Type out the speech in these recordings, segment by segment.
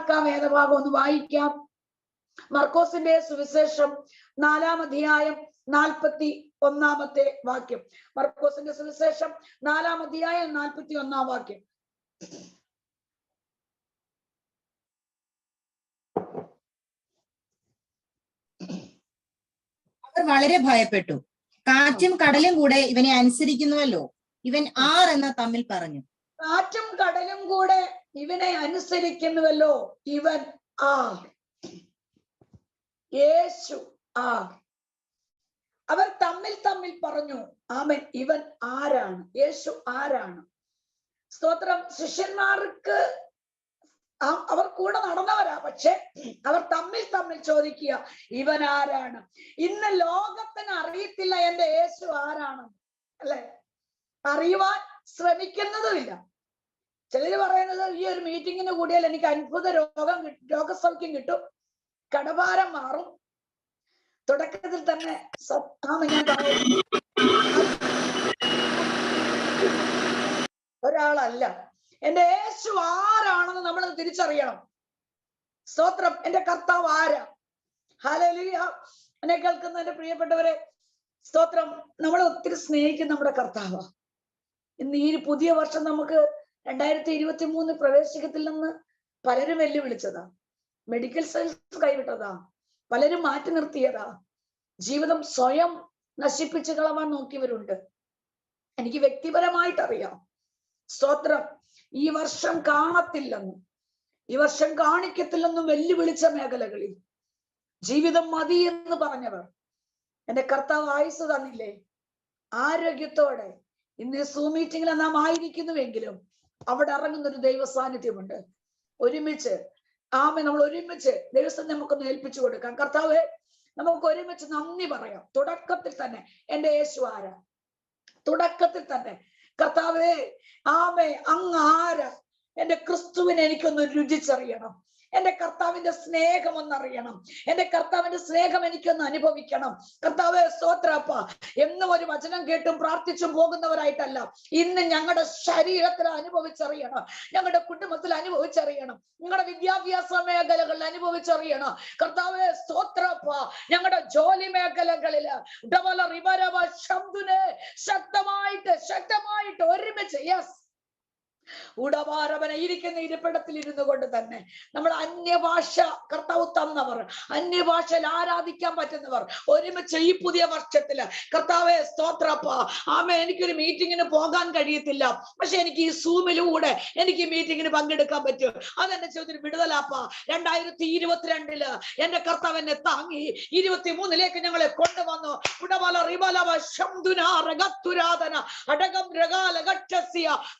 മനസ്സിലാക്കാം. വേദഭാഗം ഒന്ന് വായിക്കാം. മർക്കോസിന്റെ സുവിശേഷം 4-ാം അധ്യായം 41-ാമത്തെ വാക്യം. മർക്കോസിന്റെ സുവിശേഷം 4-ാം അധ്യായം 41-ാം വാക്യം. അവർ വളരെ ഭയപ്പെട്ടു. കാറ്റും കടലും കൂടെ ഇവനെ അനുസരിക്കുന്നുവല്ലോ, ഇവൻ ആർ എന്ന് തമ്മിൽ പറഞ്ഞു. കാറ്റും കടലും കൂടെ ഇവനെ അനുസരിക്കുന്നുവല്ലോ, ഇവൻ ആർ. യേശു ആർ. അവർ തമ്മിൽ പറഞ്ഞു, ആമേൻ, ഇവൻ ആരാണ്? യേശു ആരാണ്? സ്തോത്രം. ശിഷ്യന്മാർക്ക് അവർ കൂടെ നടന്നവരാ, പക്ഷെ അവർ തമ്മിൽ ചോദിക്കുക, ഇവൻ ആരാണ്? ഇന്ന് ലോകത്തിന് അറിയത്തില്ല എന്റെ യേശു ആരാണ്, അല്ലെ? അറിയുവാൻ ശ്രമിക്കുന്നതുമില്ല. ചിലര് പറയുന്നത്, ഈ ഒരു മീറ്റിങ്ങിന് കൂടിയാൽ എനിക്ക് അത്ഭുത രോഗസൗഖ്യം കിട്ടും, കടഭാരം മാറും. തുടക്കത്തിൽ തന്നെ ഞാൻ ഒരാളല്ല. എന്റെ യേശു ആരാണെന്ന് നമ്മൾ തിരിച്ചറിയണം. സ്തോത്രം. എന്റെ കർത്താവ് ആരാ? ഹല്ലേലൂയ. എന്നെ കേൾക്കുന്ന എന്റെ പ്രിയപ്പെട്ടവരെ, സ്തോത്രം, നമ്മളെ ഒത്തിരി സ്നേഹിക്കുന്ന നമ്മുടെ കർത്താവ്. ഇന്ന് ഈ പുതിയ വർഷം നമുക്ക് 2023 പ്രവേശിക്കത്തില്ലെന്ന് പലരും വെല്ലുവിളിച്ചതാ. Medical science കൈവിട്ടതാ. പലരും മാറ്റി നിർത്തിയതാ. ജീവിതം സ്വയം നശിപ്പിച്ചു കളവാൻ നോക്കിയവരുണ്ട്. എനിക്ക് വ്യക്തിപരമായിട്ട് അറിയാം. സ്തോത്രം. ഈ വർഷം കാണത്തില്ലെന്നും ഈ വർഷം കാണിക്കത്തില്ലെന്നും വെല്ലുവിളിച്ച മേഖലകളിൽ ജീവിതം മതി എന്ന് പറഞ്ഞവർ, എന്റെ കർത്താവ് ആയുസ് തന്നില്ലേ? ആരോഗ്യത്തോടെ ഇന്ന് സൂം മീറ്റിംഗിൽ നാം ആയിരിക്കുന്നുവെങ്കിലും അവിടെ ഇറങ്ങുന്ന ഒരു ദൈവ സാന്നിധ്യമുണ്ട്. ഒരുമിച്ച് നമ്മൾ ഒരുമിച്ച് ദൈവസ്ഥ നമുക്കൊന്ന് ഏൽപ്പിച്ചു കൊടുക്കാം. കർത്താവേ, നമുക്ക് ഒരുമിച്ച് നന്ദി പറയാം. തുടക്കത്തിൽ തന്നെ എന്റെ യേശു ആരാ? തുടക്കത്തിൽ തന്നെ കർത്താവേ, അങ്ങ് ആരാ? എന്റെ ക്രിസ്തുവിനെ എനിക്കൊന്ന് രുചിച്ചറിയണം. എന്റെ കർത്താവിന്റെ സ്നേഹം ഒന്നറിയണം. എന്റെ കർത്താവിന്റെ സ്നേഹം എനിക്കൊന്ന് അനുഭവിക്കണം. കർത്താവേ, സ്തോത്രപ്പ. എന്നും ഒരു വചനം കേട്ടും പ്രാർത്ഥിച്ചും പോകുന്നവരായിട്ടല്ല, ഇന്ന് ഞങ്ങളുടെ ശരീരത്തിൽ അനുഭവിച്ചറിയണം, ഞങ്ങളുടെ കുടുംബത്തിൽ അനുഭവിച്ചറിയണം, ഞങ്ങളുടെ വിദ്യാഭ്യാസ മേഖലകളിൽ അനുഭവിച്ചറിയണം. കർത്താവേ, സ്തോത്രപ്പ. ഞങ്ങളുടെ ജോലി മേഖലകളില് ശക്തമായിട്ട് ഒരുമിച്ച് ഉടവാരവനെ ഇരിക്കുന്ന ഇരിപ്പിടത്തിൽ ഇരുന്നു കൊണ്ട് തന്നെ നമ്മൾ അന്യഭാഷ കർത്താവ് തന്നവർ, അന്യഭാഷയിൽ ആരാധിക്കാൻ പറ്റുന്നവർ ഒരുമിച്ച് ഈ പുതിയ വർഷത്തില്, കർത്താവെ സ്തോത്രപ്പ. എനിക്കൊരു മീറ്റിങ്ങിന് പോകാൻ കഴിയത്തില്ല, പക്ഷെ എനിക്ക് ഈ സൂമിലൂടെ എനിക്ക് ഈ മീറ്റിങ്ങിന് പങ്കെടുക്കാൻ പറ്റും. അതെന്റെ ചോദ്യം വിടുതലാപ്പ. 2022 എന്റെ കർത്താവ് എന്നെ താങ്ങി 23 ഞങ്ങളെ കൊണ്ടുവന്നു.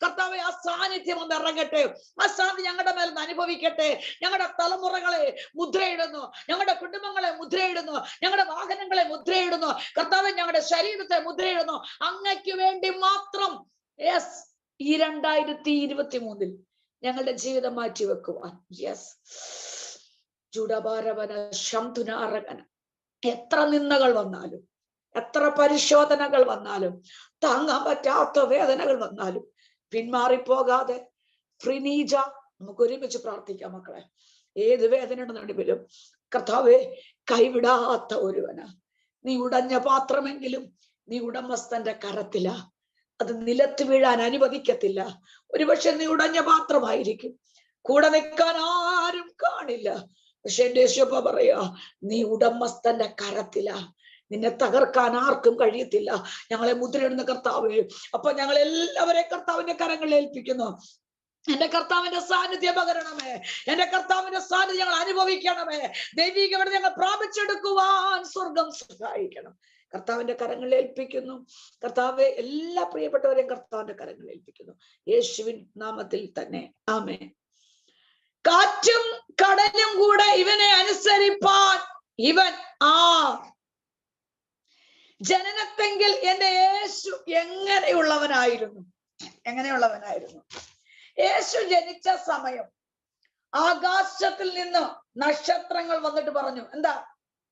കർത്താവെ, ആ സാന്നിധ്യം ഒന്ന് ഇറങ്ങട്ടെ. ആ സാന്നിധ്യം ഞങ്ങളുടെ മേൽ അനുഭവിക്കട്ടെ. ഞങ്ങളുടെ തലമുറകളെ മുദ്രയിടുന്നു, ഞങ്ങളുടെ കുടുംബങ്ങളെ മുദ്രയിടുന്നു, ഞങ്ങളുടെ വാഹനങ്ങളെ മുദ്രയിടുന്നു. കർത്താവ്, ഞങ്ങളുടെ ശരീരത്തെ മുദ്രയിടുന്നു. അങ്ങയ്ക്ക് വേണ്ടി മാത്രം ഈ 2023 ഞങ്ങളുടെ ജീവിതം മാറ്റിവെക്കുവാൻ. എത്ര നിന്ദകൾ വന്നാലും, എത്ര പരിശോധനകൾ വന്നാലും, താങ്ങാൻ പറ്റാത്ത വേദനകൾ വന്നാലും പിന്മാറിപ്പോകാതെ ഫ്രീനീജ നമുക്ക് ഒരുമിച്ച് പ്രാർത്ഥിക്കാം മക്കളെ. ഏത് വേദനയുടെ നടുവിലും കർത്താവേ, കൈവിടാത്ത ഒരുവനാ നീ. ഉടഞ്ഞ പാത്രമെങ്കിലും നീ ഉടമസ്ഥന്റെ കരത്തിലാ. അത് നിലത്ത് വീഴാൻ അനുവദിക്കത്തില്ല. ഒരുപക്ഷെ നീ ഉടഞ്ഞ പാത്രമായിരിക്കും, കൂടെ നിൽക്കാൻ ആരും കാണില്ല. പക്ഷെ എന്റെ യേശുപ്പ പറയാ, നീ ഉടമസ്ഥന്റെ കരത്തിലാ. നിന്നെ തകർക്കാൻ ആർക്കും കഴിയത്തില്ല. ഞങ്ങളെ മുദ്രയിടുന്ന കർത്താവേ, അപ്പൊ ഞങ്ങൾ എല്ലാവരെയും കർത്താവിന്റെ കരങ്ങളിൽ ഏൽപ്പിക്കുന്നു. എന്റെ കർത്താവിന്റെ സാന്നിധ്യം പകരണമേ. എന്റെ കർത്താവിന്റെ സാന്നിധ്യം ഞങ്ങൾ അനുഭവിക്കണമേ. ദൈവികമായി ഞങ്ങൾ പ്രാപിച്ചെടുക്കുവാൻ സ്വർഗം സഹായിക്കണം. കർത്താവിന്റെ കരങ്ങളിൽ ഏൽപ്പിക്കുന്നു. കർത്താവെ, എല്ലാ പ്രിയപ്പെട്ടവരെയും കർത്താവിന്റെ കരങ്ങളിൽ ഏൽപ്പിക്കുന്നു, യേശുവിൻ നാമത്തിൽ തന്നെ. ആമേൻ. കാറ്റും കടലും കൂടെ ഇവനെ അനുസരിപ്പാൻ ഇവൻ ആർ. ജനനത്തെങ്കിൽ എന്റെ യേശു എങ്ങനെയുള്ളവനായിരുന്നു? യേശു ജനിച്ച സമയം ആകാശത്തിൽ നിന്ന് നക്ഷത്രങ്ങൾ വന്നിട്ട് പറഞ്ഞു, എന്താ?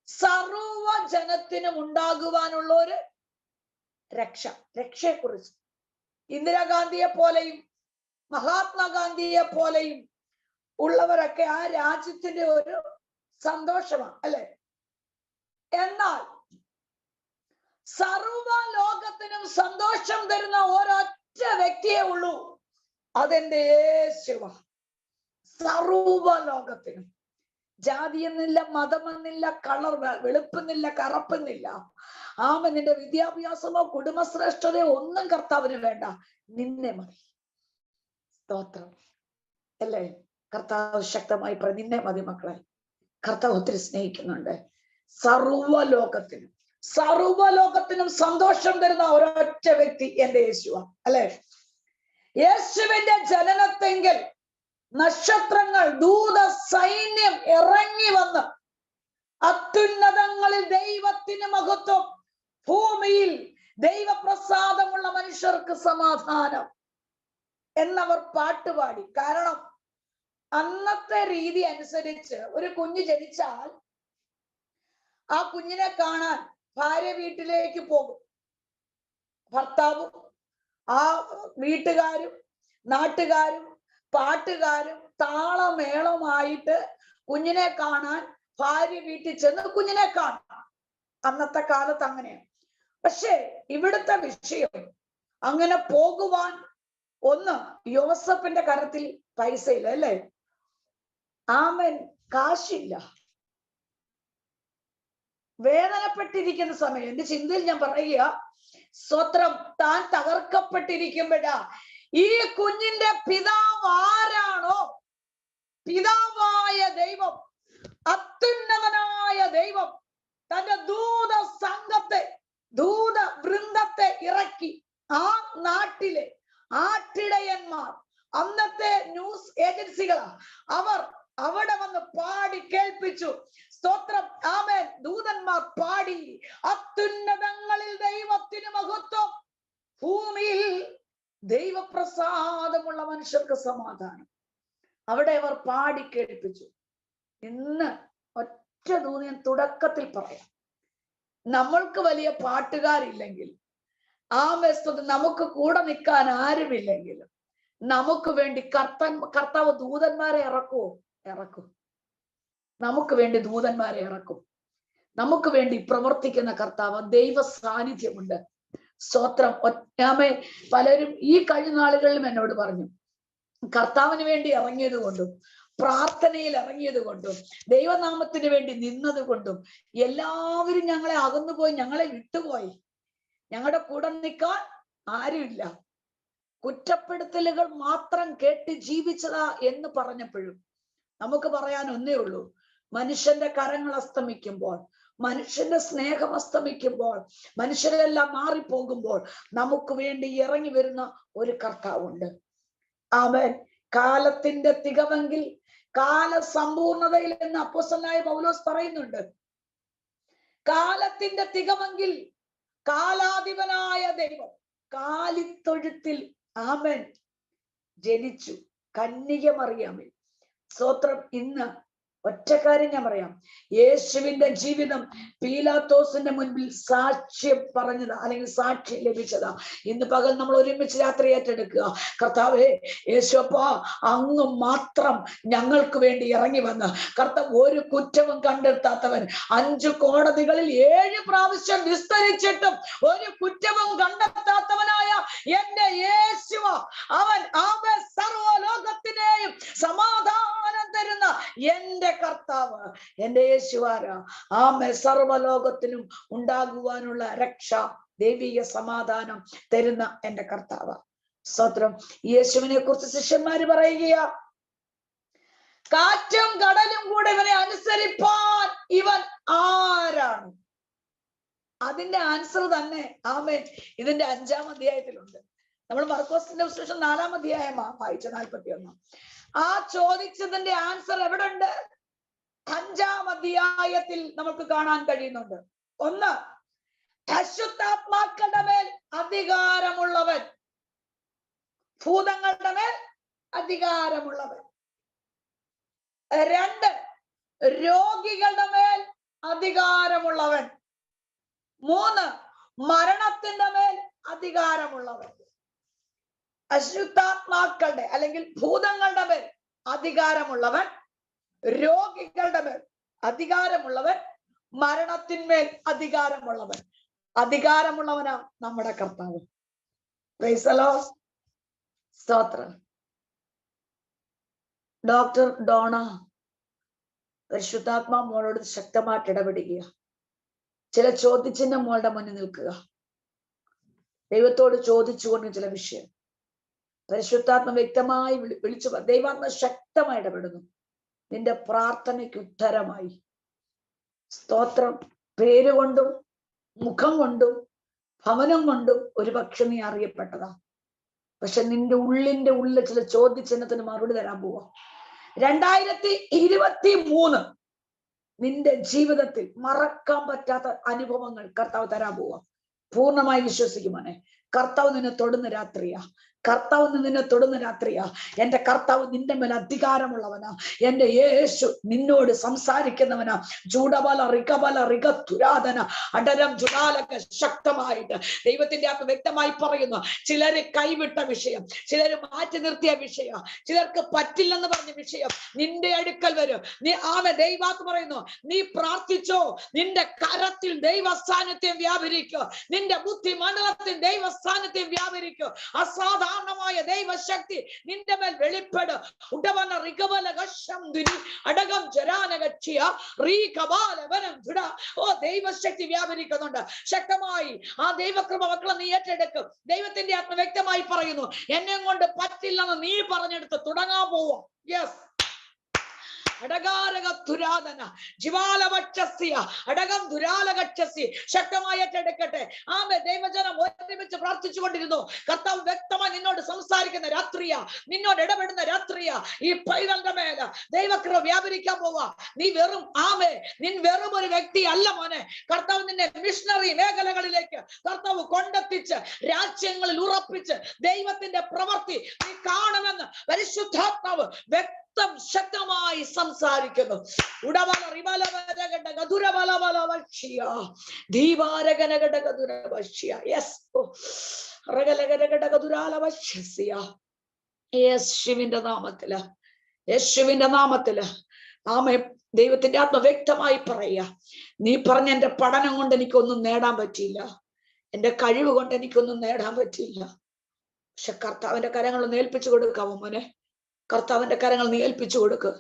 സർവ ജനത്തിനും ഉണ്ടാകുവാനുള്ള ഒരു രക്ഷയെക്കുറിച്ച്. ഇന്ദിരാഗാന്ധിയെ പോലെയും മഹാത്മാഗാന്ധിയെ പോലെയും ഉള്ളവരൊക്കെ ആ രാജ്യത്തിന്റെ ഒരു സന്തോഷമാണ്, അല്ലെ? എന്നാൽ സർവ ലോകത്തിനും സന്തോഷം തരുന്ന ഒരൊറ്റ വ്യക്തിയേ ഉള്ളൂ, അതെന്റെ യേശുവാണ്. സർവ ലോകത്തിനും ജാതിയെന്നില്ല, മതമെന്നില്ല, കളർ വെളുപ്പെന്നില്ല, കറുപ്പെന്നില്ല. നിന്റെ വിദ്യാഭ്യാസമോ കുടുംബശ്രേഷ്ഠതയോ ഒന്നും കർത്താവിന് വേണ്ട, നിന്നെ മതി. സ്തോത്രം, അല്ലേ? കർത്താവ് ശക്തമായി നിന്നെ മതി മക്കളെ. കർത്താവ് ഒത്തിരി സ്നേഹിക്കുന്നുണ്ട്. സർവലോകത്തിനും സന്തോഷം തരുന്ന ഒരൊറ്റ വ്യക്തി എന്റെ യേശുവാ, അല്ലെ? യേശുവിന്റെ ജനനത്തെങ്കിൽ നക്ഷത്രങ്ങൾ, ദൂത സൈന്യം ഇറങ്ങി വന്ന് അത്യുന്നതങ്ങളിൽ ദൈവത്തിന് മഹത്വം, ഭൂമിയിൽ ദൈവപ്രസാദമുള്ള മനുഷ്യർക്ക് സമാധാനം എന്നവർ പാട്ടുപാടി. കാരണം അന്നത്തെ രീതി അനുസരിച്ച് ഒരു കുഞ്ഞ് ജനിച്ചാൽ ആ കുഞ്ഞിനെ കാണാൻ ഭാര്യ വീട്ടിലേക്ക് പോകും. ഭർത്താവും ആ വീട്ടുകാരും നാട്ടുകാരും പാട്ടുകാരും താളമേളമായിട്ട് കുഞ്ഞിനെ കാണാൻ ഭാര്യ വീട്ടിൽ ചെന്ന് കുഞ്ഞിനെ കാണാം. അന്നത്തെ കാലത്ത് അങ്ങനെയാണ്. പക്ഷെ ഇവിടുത്തെ വിഷയം, അങ്ങനെ പോകുവാൻ ഒന്ന് യോസഫിന്റെ കരത്തിൽ പൈസയില്ല, അല്ലേ? ആമേൻ, കാശില്ല. വേദനപ്പെട്ടിരിക്കുന്ന സമയം എന്റെ ചിന്തയിൽ ഞാൻ പറയുക, സ്വത്രം, താൻ തകർക്കപ്പെട്ടിരിക്കുമ്പോഴാ ഈ കുഞ്ഞിന്റെ പിതാവ് ആരാണോ, പിതാവായ ദൈവം, അത്യുന്നതനായ ദൈവം തന്റെ ദൂത സംഘത്തെ, ദൂത വൃന്ദത്തെ ഇറക്കി ആ നാട്ടിലെ ആട്ടിടയന്മാർ, അന്നത്തെ ന്യൂസ് ഏജൻസികളാ, അവർ അവിടെ വന്ന് പാടി കേൾപ്പിച്ചു. സ്തോത്രം, ആമേൻ. ദൂതന്മാർ പാടി, അത്യുന്നതങ്ങളിൽ ദൈവത്തിന് മഹത്വം, ഭൂമിയിൽ ദൈവപ്രസാദമുള്ള മനുഷ്യർക്ക് സമാധാനം. അവിടെ അവർ പാടി കേൾപ്പിച്ചു. ഇന്ന് ഒറ്റ ഞാൻ തുടക്കത്തിൽ പറയാം, നമ്മൾക്ക് വലിയ പാട്ടുകാരില്ലെങ്കിൽ, നമുക്ക് കൂടെ നിൽക്കാൻ ആരുമില്ലെങ്കിലും, നമുക്ക് വേണ്ടി കർത്താവ് ദൂതന്മാരെ ഇറക്കും. നമുക്ക് വേണ്ടി ദൂതന്മാരെ ഇറക്കും. നമുക്ക് വേണ്ടി പ്രവർത്തിക്കുന്ന കർത്താവ്, ദൈവ സാന്നിധ്യമുണ്ട്. സ്തോത്രം. പലരും ഈ കഴിഞ്ഞ നാളുകളിലും എന്നോട് പറഞ്ഞു, കർത്താവിന് വേണ്ടി ഇറങ്ങിയത് കൊണ്ടും പ്രാർത്ഥനയിൽ ഇറങ്ങിയത് കൊണ്ടും ദൈവനാമത്തിന് വേണ്ടി നിന്നത് കൊണ്ടും എല്ലാവരും ഞങ്ങളെ അകന്നുപോയി, ഞങ്ങളെ വിട്ടുപോയി, ഞങ്ങളുടെ കൂടെ നിൽക്കാൻ ആരുമില്ല, കുറ്റപ്പെടുത്തലുകൾ മാത്രം കേട്ട് ജീവിച്ചതാ എന്ന് പറഞ്ഞപ്പോഴും നമുക്ക് പറയാൻ ഒന്നേ ഉള്ളൂ, മനുഷ്യന്റെ കരങ്ങൾ അസ്തമിക്കുമ്പോൾ, മനുഷ്യന്റെ സ്നേഹം അസ്തമിക്കുമ്പോൾ, മനുഷ്യരെല്ലാം മാറിപ്പോകുമ്പോൾ നമുക്ക് വേണ്ടി ഇറങ്ങി വരുന്ന ഒരു കർത്താവുണ്ട്. ആമേൻ. കാലത്തിന്റെ തികവെങ്കിൽ കാല സമ്പൂർണതയിൽ എന്ന് അപ്പോസ്തലനായ പൗലോസ് പറയുന്നുണ്ട്. കാലത്തിന്റെ തികവെങ്കിൽ കാലാധിപനായ ദൈവം കാലിത്തൊഴുത്തിൽ ആമേൻ ജനിച്ചു, കന്യക മറിയാമിൽ. സ്തോത്രം. ഇന്ന് ഒറ്റ കാര്യം ഞാൻ പറയാം, യേശുവിന്റെ ജീവിതം പീലാത്തോസിന്റെ മുൻപിൽ സാക്ഷ്യം പറഞ്ഞതാ, അല്ലെങ്കിൽ സാക്ഷ്യം ലഭിച്ചതാ. ഇന്ന് പകൽ നമ്മൾ ഒരുമിച്ച് രാത്രി ഏറ്റെടുക്കുക. കർത്താവേ, യേശുപ്പാ, അങ്ങ് മാത്രം ഞങ്ങൾക്ക് വേണ്ടി ഇറങ്ങി വന്ന്, കർത്താവ് ഒരു കുറ്റവും കണ്ടെത്താത്തവൻ, 5 കോടതികളിൽ 7 പ്രാവശ്യം വിസ്തരിച്ചിട്ടും ഒരു കുറ്റവും കണ്ടെത്താത്തവനായ എന്റെ യേശുവ, അവൻ സർവ്വലോകത്തിനെയും സമാധാനം തരുന്ന എന്റെ കർത്താവ്, എന്റെ യേശുവാരാ. സർവ്വലോകത്തിനും ഉണ്ടാകുവാനുള്ള രക്ഷ, ദൈവിക സമാധാനം തരുന്ന എന്റെ കർത്താവ്. സ്തോത്രം. യേശുവിനെ കുറിച്ച് ശിഷ്യന്മാര് പറയുകയാ, കാറ്റും കടലും കൂടെ ഇവനെ അനുസരിപ്പാൻ ഇവൻ ആരാണ്? അതിന്റെ ആൻസർ തന്നെ ആമേൻ ഇതിന്റെ 5-ാം അധ്യായത്തിലുണ്ട്. നമ്മൾ മർക്കോസിന്റെ സുവിശേഷം 4-ാം അധ്യായമാ വായിച്ച 41. ആ ചോദിച്ചതിന്റെ ആൻസർ എവിടെ ഉണ്ട്? 5-ാം അധ്യായത്തിൽ നമുക്ക് കാണാൻ കഴിയുന്നുണ്ട്. 1, അശുദ്ധാത്മാക്കളുടെ മേൽ അധികാരമുള്ളവൻ, ഭൂതങ്ങളുടെ മേൽ അധികാരമുള്ളവൻ. 2, രോഗികളുടെ മേൽ അധികാരമുള്ളവൻ. 3, മരണത്തിന്റെ മേൽ അധികാരമുള്ളവൻ. അശുദ്ധാത്മാക്കളുടെ അല്ലെങ്കിൽ ഭൂതങ്ങളുടെ മേൽ അധികാരമുള്ളവൻ, രോഗികളുടെ മേൽ അധികാരമുള്ളവൻ, മരണത്തിന്മേൽ അധികാരമുള്ളവൻ. അധികാരമുള്ളവനാ നമ്മുടെ കർത്താവ്. Praise the Lord. സ്തോത്രം. ഡോക്ടർ ഡോണ പരിശുദ്ധാത്മാ മോളോട് ശക്തമായിട്ട് ഇടപെടുക. ചില ചോദ്യചിഹ്നം മോളുടെ മുന്നിൽ നിൽക്കുക. ദൈവത്തോട് ചോദിച്ചുകൊണ്ട് ചില വിഷയം പരിശുദ്ധാത്മ വ്യക്തമായി വിളിച്ചു. ദൈവാത്മ ശക്തമായി ഇടപെടുന്നു. നിന്റെ പ്രാർത്ഥനയ്ക്ക് ഉത്തരമായി. സ്തോത്രം. പേരുകൊണ്ടും മുഖം കൊണ്ടും ഭവനം കൊണ്ടും ഒരുപക്ഷെ നീ അറിയപ്പെട്ടതാ. പക്ഷെ നിന്റെ ഉള്ളിൽ ചില ചോദ്യചിഹ്നത്തിന് മറുപടി തരാൻ പോവാ. 2023 നിന്റെ ജീവിതത്തിൽ മറക്കാൻ പറ്റാത്ത അനുഭവങ്ങൾ കർത്താവ് തരാൻ പോവാ. പൂർണ്ണമായി വിശ്വസിക്കുമോനെ. കർത്താവ് നിന്നെ തൊടുന്ന രാത്രിയാ. കർത്താവ് നിന്നെ തൊടുന്ന രാത്രിയാ. എന്റെ കർത്താവ് നിന്റെ മേൽ അധികാരമുള്ളവനാ. എന്റെ യേശു നിന്നോട് സംസാരിക്കുന്നവനാ. ജൂഡബല റികബല റികതുരാധന അടരം ജുഡാലക ശക്തമായിട്ട് ദൈവത്തിന്റെ ആത്മ വ്യക്തമായി പറയുന്നു. ചിലര് കൈവിട്ട വിഷയം, ചിലര് മാറ്റി നിർത്തിയ വിഷയം, ചിലർക്ക് പറ്റില്ലെന്ന് പറഞ്ഞ വിഷയം നിന്റെ അടുക്കൽ വരും. നീ ദൈവാത്മ പറയുന്നു, നീ പ്രാർത്ഥിച്ചോ. നിന്റെ കരത്തിൽ ദൈവ സാന്നിധ്യം വ്യാപരിക്കോ. നിന്റെ ബുദ്ധി മണ്ഡലത്തിൽ ദൈവ സാന്നിധ്യം വ്യാപരിക്കോ. അസാധാരണമായ ദൈവശക്തി നിന്റെ മേൽ വെളിപ്പെടും. ഉടവന റികബല ഗശംദുനി അടകം ജരാനഗച്ഛിയ റീകബാലവനം ജുഡ. ഓ, ദൈവശക്തി വ്യാപരിക്കുന്നുണ്ട് ശക്തമായി. ആ ദൈവകൃപ മക്കളെ നീ ഏറ്റെടുക്കും. ദൈവത്തിന്റെ ആത്മ വ്യക്തമായി പറയുന്നു, എന്നെ കൊണ്ട് പറ്റില്ലെന്ന് നീ പറഞ്ഞെടുത്ത് തുടങ്ങാൻ പോവോ. യെസ്. അടകാരകതുരാധന ജിവാലവക്ഷസ്യ അടകം ദുരാലകക്ഷസ്യ. ശക്തമായി ഏറ്റെടുക്കട്ടെ. ആമേ. ദൈവജനം ഒരുമിച്ച് പ്രാർത്ഥിച്ചുകൊണ്ടിരുന്നു. കർത്താവ് വ്യക്തമായി നിന്നോട് സംസാരിക്കുന്ന രാത്രിയാ, നിന്നോട് ഇടപെടുന്ന രാത്രിയാ. ഈ പൈതലിന്റെ മേല ദൈവകൃപ വ്യാപരിക്കാൻ പോവാ. നീ വെറും വെറും ഒരു വ്യക്തി അല്ല മോനെ. കർത്താവ് നിന്നെ മിഷണറി മേഖലകളിലേക്ക് കർത്താവ് കൊണ്ടെത്തിച്ച് രാജ്യങ്ങളിൽ ഉറപ്പിച്ച് ദൈവത്തിന്റെ പ്രവൃത്തി നീ കാണുമെന്ന് പരിശുദ്ധാത്മാവ് ശക്തമായി സംസാരിക്കുന്നു. ഉടവല റിബലവരഗട ഗദുരബലബലവക്ഷിയ ദീവാരഗനഗട ഗദുരവക്ഷിയ. യെസ്. റഗലഗട ഗദുരാലവക്ഷ്യസ്യ. യേശുവിന്റെ നാമത്തില്, യേശുവിന്റെ നാമത്തില്. ആമേ. ദൈവത്തിന്റെ ആത്മ വ്യക്തമായി പറയുക, നീ പറഞ്ഞ എന്റെ പഠനം കൊണ്ട് എനിക്കൊന്നും നേടാൻ പറ്റിയില്ല, എന്റെ കഴിവ് കൊണ്ട് എനിക്കൊന്നും നേടാൻ പറ്റിയില്ല. പക്ഷെ കർത്താവിന്റെ കരങ്ങൾ ഏൽപ്പിച്ചു കൊടുക്കാമോ മോനെ? കർത്താവിന്റെ കരങ്ങൾ നീ ഏൽപ്പിച്ചു കൊടുക്ക്.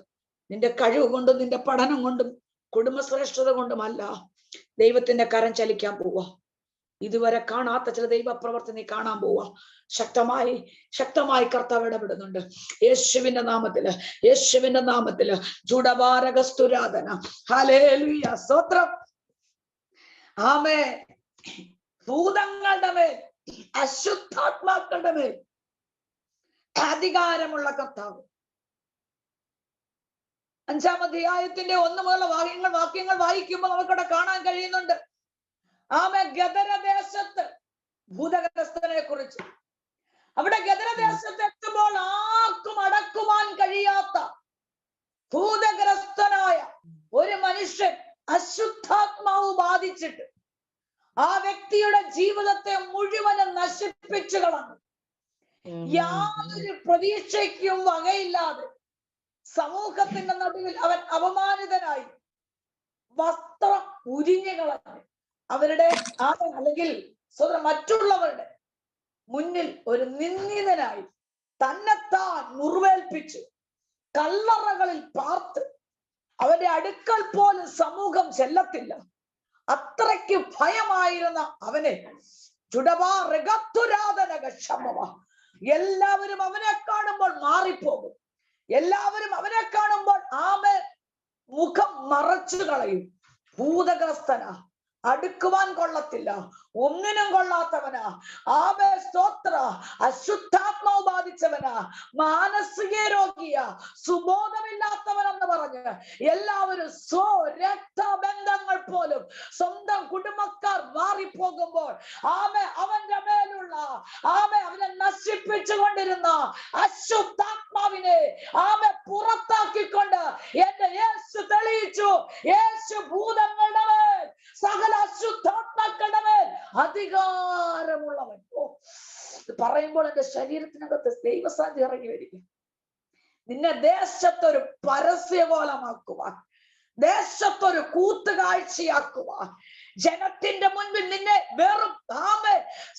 നിന്റെ കഴിവ് കൊണ്ടും നിന്റെ പഠനം കൊണ്ടും കുടുംബശ്രേഷ്ഠത കൊണ്ടുമല്ല, ദൈവത്തിന്റെ കരം ചലിക്കാൻ പോവാ. ഇതുവരെ കാണാത്ത ചില ദൈവപ്രവർത്തി നീ കാണാൻ പോവാ. ശക്തമായി ശക്തമായി കർത്താവ് ഇടപെടുന്നുണ്ട്. യേശുവിന്റെ നാമത്തില്, യേശുവിന്റെ നാമത്തില്. ജുഡവാരകസ്തുരാധന. ഹല്ലേലൂയ. സ്തോത്രം. ആമേ. ഭൂതങ്ങളുടെ മേൽ, അശുദ്ധാത്മാക്കളുടെ മേൽ അധികാരമുള്ള കർത്താവ്. 5-ാം അധ്യായത്തിന്റെ 1 മുതലുള്ള വാക്യങ്ങൾ വായിക്കുമ്പോൾ നമുക്കവിടെ കാണാൻ കഴിയുന്നുണ്ട്. ആമേ. ഗദരദേശത്ത് ഭൂതഗ്രസ്തനെ കുറിച്ച്. അവിടെ ഗദരദേശത്ത് എത്തുമ്പോൾ ആർക്കും അടക്കുവാൻ കഴിയാത്ത ഭൂതഗ്രസ്തനായ ഒരു മനുഷ്യൻ അശുദ്ധാത്മാവ് ബാധിച്ചിട്ട് ആ വ്യക്തിയുടെ ജീവിതത്തെ മുഴുവനും നശിപ്പിച്ചു കളഞ്ഞു. യാതൊരു പ്രതീക്ഷയ്ക്കും വകയില്ലാതെ സമൂഹത്തിന്റെ നടുവിൽ അവൻ അപമാനിതനായി വസ്ത്രം ഉരിഞ്ഞു കളഞ്ഞു. അവരുടെ അല്ലെങ്കിൽ മറ്റുള്ളവരുടെ മുന്നിൽ ഒരു നിന്ദിതനായി തന്നെത്താൻ മുറിവേൽപ്പിച്ച് കല്ലറകളിൽ പാർത്ത് അവന്റെ അടുക്കൽ പോലും സമൂഹം ചെല്ലത്തില്ല. അത്രയ്ക്ക് ഭയമായിരുന്ന അവനെ എല്ലാവരും അവനെ കാണുമ്പോൾ മാറിപ്പോകും. എല്ലാവരും അവനെ കാണുമ്പോൾ മുഖം മറച്ചു കളയും. ഭൂതഗ്രസ്തനാ, അടുക്കുവാൻ കൊള്ളത്തില്ല, ഒന്നിനും കൊള്ളാത്തവനാ. സ്തോത്ര. അശുദ്ധാത്മാവ് ബാധിച്ചവനാ, മാനസിക രോഗിയാ, സുബോധമില്ലാത്തവനെന്ന് പറഞ്ഞ് എല്ലാവരും രക്തബന്ധങ്ങൾ പോലും സ്വന്തം കുടുംബക്കാർ മാറിപ്പോകുമ്പോൾ അവന്റെ മേലുള്ള അവനെ നശിപ്പിച്ചുകൊണ്ടിരുന്ന അശുദ്ധാത്മാവിനെ പുറത്താക്കിക്കൊണ്ട് എന്റെ യേശു തെളിയിച്ചു. യേശു ഭൂതങ്ങളുടെ മേൽ, സകല അശുദ്ധാത്മാക്കളുടെ മേൽ അധികാരമുള്ളവൻ. പറയുമ്പോൾ എന്റെ ശരീരത്തിനകത്ത് ദൈവസാന്നിധ്യം ഇറങ്ങി വരിക. നിന്നെ ദേശത്തൊരു പരസ്യകോലമാക്കുവാൻ, ദേശത്തൊരു കൂത്തുകാഴ്ചയാക്കുവാൻ, ജനത്തിന്റെ മുൻപിൽ നിന്നെ വെറും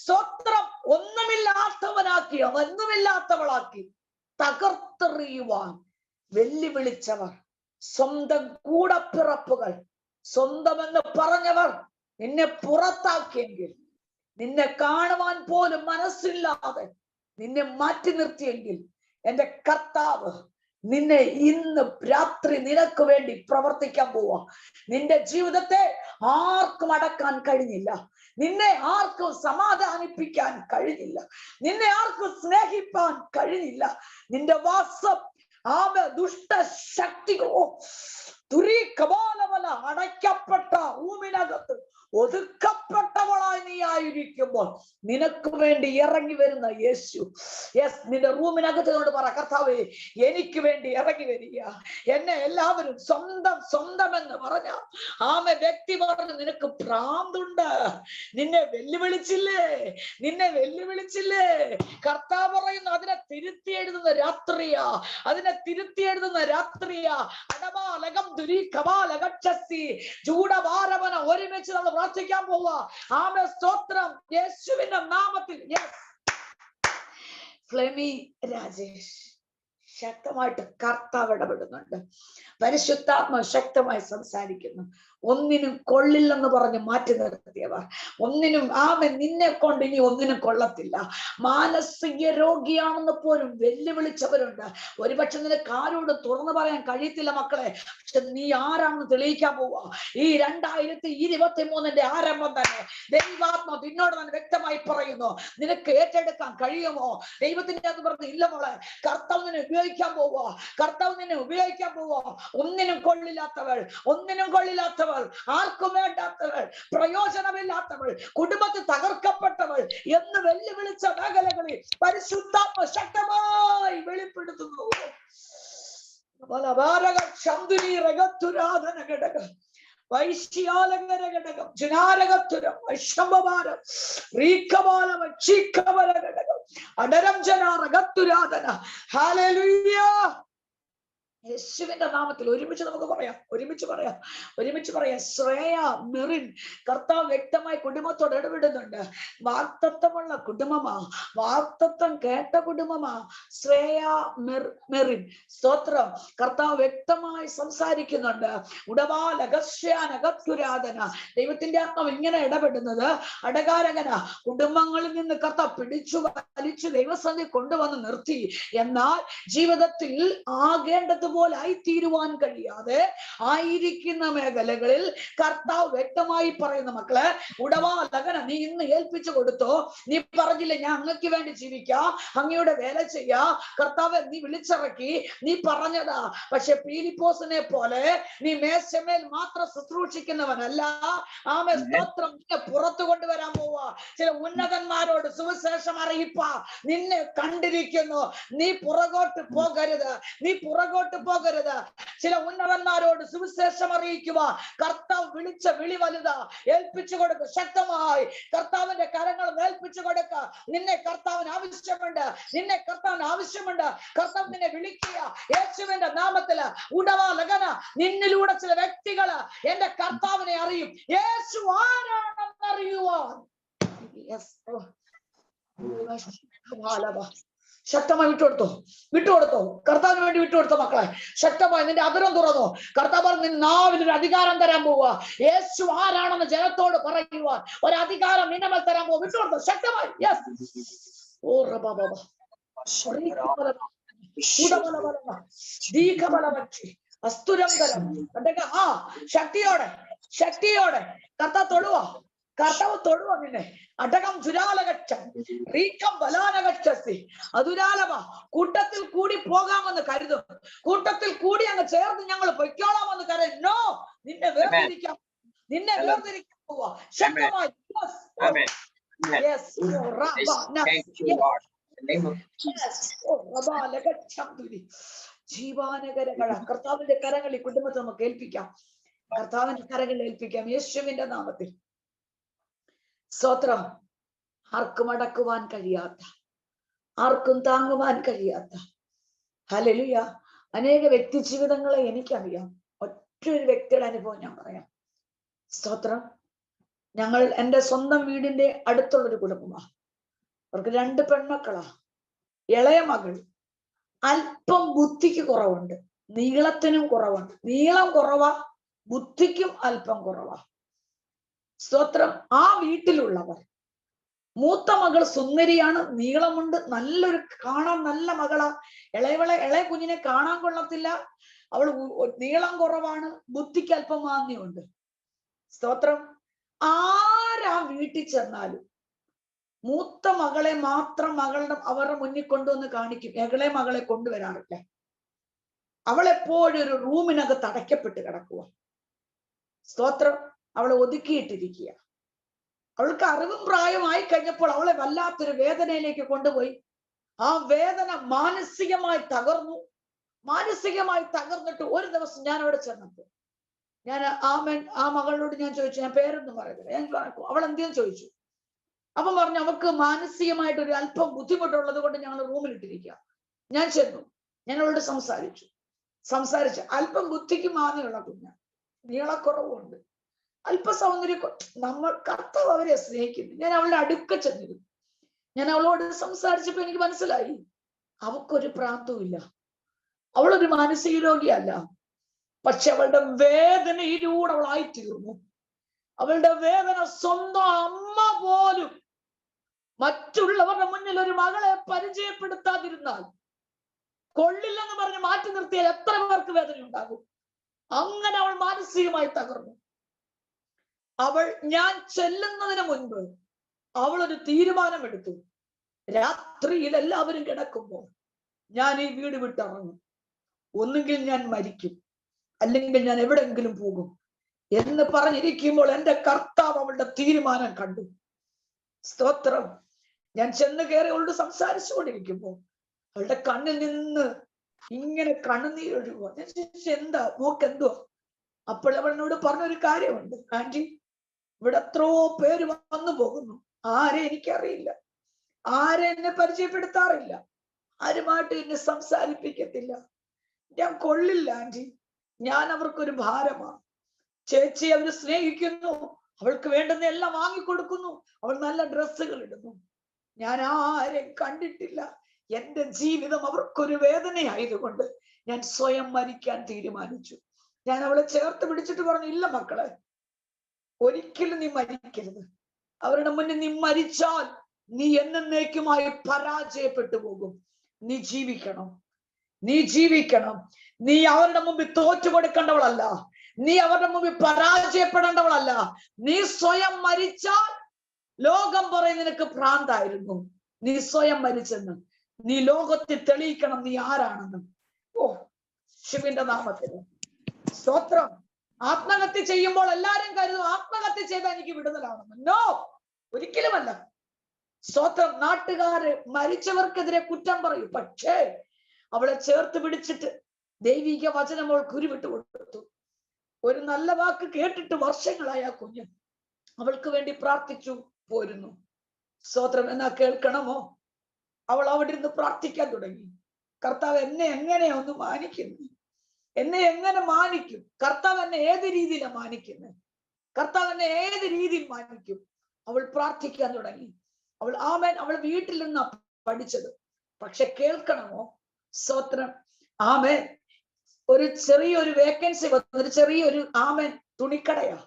സ്വത്രം ഒന്നുമില്ലാത്തവനാക്കി, ഒന്നുമില്ലാത്തവളാക്കി തകർത്തെറിയുവാൻ വെല്ലുവിളിച്ചവർ, സ്വന്തം കൂടപ്പിറപ്പുകൾ, സ്വന്തമെന്ന് പറഞ്ഞവർ നിന്നെ പുറത്താക്കിയെങ്കിൽ, നിന്നെ കാണുവാൻ പോലും മനസ്സില്ലാതെ നിന്നെ മാറ്റി നിർത്തിയെങ്കിൽ, എന്റെ കർത്താവ് നിന്നെ ഇന്ന് രാത്രി നിനക്ക് വേണ്ടി പ്രവർത്തിക്കാൻ പോവാ. നിന്റെ ജീവിതത്തെ ആർക്കും അടക്കാൻ കഴിഞ്ഞില്ല, നിന്നെ ആർക്കും സമാധാനിപ്പിക്കാൻ കഴിഞ്ഞില്ല, നിന്നെ ആർക്കും സ്നേഹിപ്പാൻ കഴിഞ്ഞില്ല. നിന്റെ വാസം ദുഷ്ടശക്തികളോ തുരീകബാലമല അടയ്ക്കപ്പെട്ട റൂമിനകത്ത് ഒതുക്കപ്പെട്ടവളായി നീ ആയിരിക്കുമ്പോൾ നിനക്ക് വേണ്ടി ഇറങ്ങി വരുന്ന യേശു. യെസ്, നിന്റെ റൂമിനകത്ത് കൊണ്ട് പറ, കർത്താവേ എനിക്ക് വേണ്ടി ഇറങ്ങി വരിക. എന്നെ എല്ലാവരും സ്വന്തം എന്ന് പറഞ്ഞ വ്യക്തി പറഞ്ഞു, നിനക്ക് ഭ്രാന്തുണ്ട്, നിന്നെ വെല്ലുവിളിച്ചില്ലേ. കർത്താവ് പറയുന്നു, അതിനെ തിരുത്തി എഴുതുന്ന രാത്രിയാ, അടമാലകം ദുരീകബാലകക്ഷസി ചൂടഭാരവന ഒരുമിച്ച് നമ്മൾ പ്രാർത്ഥിക്കാൻ പോവാ. സ്തോത്രം യേശുവിന്റെ നാമത്തിൽ. ഫ്ലെമി രാജേഷ്, ശക്തമായിട്ട് കർത്താവ് ഇടപെടുന്നുണ്ട്. പരിശുദ്ധാത്മ ശക്തമായി സംസാരിക്കുന്നു. ഒന്നിനും കൊള്ളില്ലെന്ന് പറഞ്ഞ് മാറ്റി നിർത്തിയവർ, ഒന്നിനും നിന്നെ കൊണ്ട് ഇനി ഒന്നിനും കൊള്ളത്തില്ല, മാനസിക രോഗിയാണെന്ന് പോലും വെല്ലുവിളിച്ചവരുണ്ട്. ഒരുപക്ഷെ നിനക്ക് ആരോട് തുറന്നു പറയാൻ കഴിയത്തില്ല മക്കളെ, പക്ഷെ നീ ആരാണെന്ന് തെളിയിക്കാൻ പോവാ. ഈ 2023 ആരംഭം തന്നെ ദൈവാത്മ നിന്നോട് തന്നെ വ്യക്തമായി പറയുന്നു, നിനക്ക് ഏറ്റെടുക്കാൻ കഴിയുമോ? ദൈവത്തിന്റെ അത് പറഞ്ഞു, ഇല്ല മോളെ, കർത്താവ് നിന്നെ ഉപയോഗിക്കാൻ പോവാ, ഒന്നിനും കൊള്ളില്ലാത്തവൾ, ആർക്കും വേണ്ടാത്തവൾ, പ്രയോജനമില്ലാത്തവൾ, കുടുംബത്തിൽ തകർക്കപ്പെട്ടവൾ എന്ന് വെല്ലുവിളിച്ച മേഖലകളിൽ പരിശുദ്ധാത്മ ശക്തമായി വെളിപ്പെടുത്തുന്നു. വൈശ്യാലങ്കര ഘടകം, ജനാരകത്തുരം, വൈഷംഭഭാരം, റീക്കബാലം, ക്ഷീക്കബല ഘടകം, അടരം ജനാരകത്തുരാധന. ഹല്ലേലൂയ. യേശുവിന്റെ നാമത്തിൽ ഒരുമിച്ച് നമുക്ക് പറയാം, ഒരുമിച്ച് പറയാം. ശ്രേയ മെറിൻ, കർത്താവ് വ്യക്തമായി കുടുംബത്തോട് ഇടപെടുന്നുണ്ട്. വാക്തത്വമുള്ള കുടുംബമാ, വാക്തത്വം കേട്ട കുടുംബമാ ശ്രേയ മെറിൻ. സ്തോത്രം. കർത്താവ് വ്യക്തമായി സംസാരിക്കുന്നുണ്ട്. ഉടവാലകസ്യാനകത്തുരാധന. ദൈവത്തിന്റെ ആത്മാവ് ഇങ്ങനെ ഇടപെടുന്നത് അടകാരകന കുടുംബങ്ങളിൽ നിന്ന് കർത്താവ് പിടിച്ചു വലിച്ചു ദൈവസന്നിധി കൊണ്ടുവന്ന് നിർത്തി. എന്നാൽ ജീവിതത്തിൽ ആകേണ്ടത് പോലെ ആയിത്തീരുവാൻ കഴിയാതെ ആയിരിക്കുന്ന മേഖലകളിൽ കർത്താവ് വ്യക്തമായി പറയുന്ന, മക്കളെ ഉടവാലകന നീ ഇന്ന് ഏൽപ്പിച്ചു കൊടുത്തോ. നീ പറഞ്ഞില്ലേ ഞാൻ അങ്ങക്ക് വേണ്ടി ജീവിക്കാം, അങ്ങയുടെ വേല ചെയ്യാ, കർത്താവ് നീ വിളിച്ചിറക്കി, നീ പറഞ്ഞതാ. പക്ഷെ ഫിലിപ്പോസിനെ പോലെ നീ മേശമേൽ മാത്രം ശുശ്രൂഷിക്കുന്നവനല്ല. സ്തോത്രം, നിന്നെ പുറത്തു കൊണ്ടുവരാൻ പോവാ. ചില ഉന്നതന്മാരോട് സുവിശേഷം അറിയിപ്പാ, നിന്നെ കണ്ടിരിക്കുന്നു, നീ പുറകോട്ട് പോകരുത്. ചില ഉന്നതന്മാരോട് സുവിശേഷം അറിയിക്കുക. കർത്താവ് വിളിച്ച വിളി വലുതാ. ഏൽപ്പിച്ചു കൊടുക്കുക, ശക്തമായി കർത്താവിന്റെ കരങ്ങൾ ഏൽപ്പിച്ചു കൊടുക്കുക. നിന്നെ കർത്താവിന് ആവശ്യമുണ്ട്. കർത്താവ് നിന്നെ വിളിക്കുക യേശുവിന്റെ നാമത്തില്. ഉടവാലകന നിന്നിലൂടെ ചില വ്യക്തികള് എന്റെ കർത്താവിനെ അറിയും. യേശു ആരാണെന്ന് അറിയുവാൻ ശക്തമായി വിട്ടുകൊടുത്തോ. കർത്താവിന് വേണ്ടി വിട്ടുകൊടുത്തോ മക്കളെ. ശക്തമായി നിന്റെ അതിരം തുറന്നോ. കർത്താവ് നിന്റെ നാവിനൊരു അധികാരം തരാൻ പോവുക. യേശു ആരാണെന്ന് ജനത്തോട് പറയുവാൻ ഒരു അധികാരം നിന്നെ മേൽ തരാൻ പോവുക. വിട്ടുകൊടുത്തോ ശക്തമായി. ശക്തിയോടെ കർത്താവ് തൊഴുവ നിന്നെ. അടകം ചുരാലകച്ചൻ റീക്കം ബലാനകച്ചി അതുരാലവ. കൂട്ടത്തിൽ കൂടി പോകാമെന്ന് കരുതും, കൂട്ടത്തിൽ കൂടി അങ്ങ് ചേർന്ന് ഞങ്ങൾ പൊയ്ക്കോളാമെന്ന് കരുതും. നോ, നിന്നെ വേർതിരിക്കാൻ പോവാ. ശക്തമായി ജീവാനകരങ്ങൾ കർത്താവിന്റെ കരങ്ങളിൽ കുടുംബത്തെ നമുക്ക് ഏൽപ്പിക്കാം. യേശുവിന്റെ നാമത്തിൽ. സ്തോത്രം. ആർക്കും അടക്കുവാൻ കഴിയാത്ത, ആർക്കും താങ്ങുവാൻ കഴിയാത്ത, ഹല്ലേലൂയ, അനേക വ്യക്തി ജീവിതങ്ങളെ എനിക്കറിയാം. ഒറ്റൊരു വ്യക്തിയുടെ അനുഭവം ഞാൻ പറയാം. സ്തോത്രം. എൻ്റെ സ്വന്തം വീടിന്റെ അടുത്തുള്ളൊരു കുടുംബമാ. അവർക്ക് 2 പെൺമക്കളാ. ഇളയ മകൾ അല്പം ബുദ്ധിക്ക് കുറവുണ്ട്, നീളത്തിനും കുറവുണ്ട്. നീളം കുറവാ, ബുദ്ധിക്കും അല്പം കുറവാ. സ്തോത്രം. ആ വീട്ടിലുള്ളവർ, മൂത്ത മകൾ സുന്ദരിയാണ്, നീളമുണ്ട്, കാണാൻ നല്ല മകളാ. ഇളയ കുഞ്ഞിനെ കാണാൻ കൊള്ളത്തില്ല, അവൾ നീളം കുറവാണ്, ബുദ്ധിക്ക് അല്പം മാന്യമുണ്ട്. സ്തോത്രം. ആരാ വീട്ടിൽ ചെന്നാലും മൂത്ത മകളെ മാത്രം അവരുടെ മുന്നിൽ കൊണ്ടുവന്ന് കാണിക്കും, ഇളയ മകളെ കൊണ്ടുവരാറില്ല. അവളെപ്പോഴും ഒരു റൂമിനകത്ത് അടയ്ക്കപ്പെട്ട് കിടക്കുക. സ്തോത്രം. അവളെ ഒതുക്കിയിട്ടിരിക്കുക. അവൾക്ക് അറിവും പ്രായമായി കഴിഞ്ഞപ്പോൾ അവളെ വല്ലാത്തൊരു വേദനയിലേക്ക് കൊണ്ടുപോയി. ആ വേദന മാനസികമായി തകർന്നിട്ട് ഒരു ദിവസം ഞാൻ അവിടെ ചെന്നപ്പോൾ ആ മകളോട് ഞാൻ ചോദിച്ചു, ഞാൻ പേരൊന്നും പറയുന്നില്ല, ഞാൻ അവൾ എന്തെങ്കിലും ചോദിച്ചു. അപ്പം പറഞ്ഞു, അവൾക്ക് മാനസികമായിട്ട് ഒരു അല്പം ബുദ്ധിമുട്ടുള്ളത് കൊണ്ട് ഞങ്ങൾ റൂമിലിട്ടിരിക്കുക. ഞാൻ ചെന്നു, ഞാൻ അവളോട് സംസാരിച്ചു. അല്പം ബുദ്ധിക്ക് മാന്യമുള്ള കുഞ്ഞാണ്, നീളക്കുറവുണ്ട്, അല്പ സൗന്ദര്യം. കർത്താവ് അവരെ സ്നേഹിക്കുന്നു. ഞാൻ അവളുടെ അടുക്ക ചെന്നിരുന്നു. ഞാൻ അവളോട് സംസാരിച്ചപ്പോ എനിക്ക് മനസ്സിലായി, അവൾക്കൊരു പ്രാന്തവുമില്ല, അവളൊരു മാനസിക രോഗിയല്ല. പക്ഷെ അവളുടെ വേദനയിലൂടെ അവളായിത്തീർന്നു. അവളുടെ വേദന സ്വന്തം അമ്മ പോലും മറ്റുള്ളവരുടെ മുന്നിൽ ഒരു മകളെ പരിചയപ്പെടുത്താതിരുന്നാൽ, കൊള്ളില്ലെന്ന് പറഞ്ഞ് മാറ്റി നിർത്തിയാൽ എത്ര പേർക്ക് വേദന ഉണ്ടാകും. അങ്ങനെ അവൾ മാനസികമായി തകർന്നു. ഞാൻ ചെല്ലുന്നതിന് മുൻപ് അവൾ ഒരു തീരുമാനമെടുത്തു. രാത്രിയിൽ എല്ലാവരും കിടക്കുമ്പോൾ ഞാൻ ഈ വീട് വിട്ടിറങ്ങും, ഒന്നുകിൽ ഞാൻ മരിക്കും, അല്ലെങ്കിൽ ഞാൻ എവിടെയെങ്കിലും പോകും എന്ന് പറഞ്ഞിരിക്കുമ്പോൾ എൻ്റെ കർത്താവ് അവളുടെ തീരുമാനം കണ്ടു. സ്തോത്രം. ഞാൻ ചെന്ന് കയറി അവളോട് സംസാരിച്ചു കൊണ്ടിരിക്കുമ്പോൾ അവളുടെ കണ്ണിൽ നിന്ന് ഇങ്ങനെ കണ്ണുനീരൊഴുകുക. ഞാൻ ചോദിച്ചു, എന്താ മോക്കെന്തോ? അപ്പോൾ അവളിനോട് പറഞ്ഞൊരു കാര്യമുണ്ട്, ആന്റി, ഇവിടെ എത്രയോ പേര് വന്നു പോകുന്നു, ആരെ എനിക്കറിയില്ല, ആരെ എന്നെ പരിചയപ്പെടുത്താറില്ല, ആരുമായിട്ട് എന്നെ സംസാരിപ്പിക്കത്തില്ല, ഞാൻ കൊള്ളില്ല ആന്റി, ഞാൻ അവർക്കൊരു ഭാരമാണ്. ചേച്ചി അവര് സ്നേഹിക്കുന്നു, അവൾക്ക് വേണ്ടുന്ന എല്ലാം വാങ്ങിക്കൊടുക്കുന്നു, അവൾ നല്ല ഡ്രസ്സുകൾ ഇടുന്നു, ഞാൻ ആരെയും കണ്ടിട്ടില്ല. എന്റെ ജീവിതം അവർക്കൊരു വേദനയായതുകൊണ്ട് ഞാൻ സ്വയം മരിക്കാൻ തീരുമാനിച്ചു. ഞാൻ അവളെ ചേർത്ത് പിടിച്ചിട്ട് പറഞ്ഞു, ഇല്ല മക്കളെ, ഒരിക്കലും നീ മരിക്കരുത്. അവരുടെ മുന്നിൽ നീ മരിച്ചാൽ നീ എന്നേക്കുമായി പരാജയപ്പെട്ടു പോകും. നീ ജീവിക്കണം. നീ അവരുടെ മുമ്പിൽ തോറ്റു കൊടുക്കേണ്ടവളല്ല, നീ അവരുടെ മുമ്പിൽ പരാജയപ്പെടേണ്ടവളല്ല. നീ സ്വയം മരിച്ചാൽ ലോകം പറയും നിനക്ക് ഭ്രാന്തായിരുന്നു. നീ സ്വയം മരിച്ചെന്ന് നീ ലോകത്തിൽ തെളിയിക്കണം നീ ആരാണെന്ന്. ഓ, ശിവന്റെ നാമത്തിൽ സ്തോത്രം. ആത്മഹത്യ ചെയ്യുമ്പോൾ എല്ലാരും കരുതും ആത്മഹത്യ ചെയ്താൽ എനിക്ക് വിടുതലാണെന്ന്. നോ, ഒരിക്കലുമല്ല. സ്തോത്രം. നാട്ടുകാര് മരിച്ചവർക്കെതിരെ കുറ്റം പറയും, പക്ഷേ അവളെ ചേർത്ത് പിടിച്ചിട്ട് ദൈവിക വചനം അവൾ കുരുവിട്ട് കൊടുത്തു. ഒരു നല്ല വാക്ക് കേട്ടിട്ട് വർഷങ്ങളായ ആ കുഞ്ഞ് അവൾക്ക് വേണ്ടി പ്രാർത്ഥിച്ചു പോരുന്നു. സ്തോത്രം. എന്നാ കേൾക്കണമോ? അവൾ അവിടെ ഇരുന്ന് പ്രാർത്ഥിക്കാൻ തുടങ്ങി. കർത്താവ് എന്നെ എങ്ങനെയാ ഒന്ന് മാനിക്കുന്നു? എന്നെ എങ്ങനെ മാനിക്കും? കർത്താവ് എന്നെ ഏത് രീതിയിലാണ് മാനിക്കുന്നത്? കർത്താവ് എന്നെ ഏത് രീതിയിൽ മാനിക്കും? അവൾ പ്രാർത്ഥിക്കാൻ തുടങ്ങി. അവൾ വീട്ടിൽ നിന്നാ പഠിച്ചത്. പക്ഷെ കേൾക്കണമോ? സ്തോത്രം. ആമേൻ. ഒരു ചെറിയൊരു വേക്കൻസി വന്നു, ഒരു ചെറിയൊരു തുണിക്കടയാ,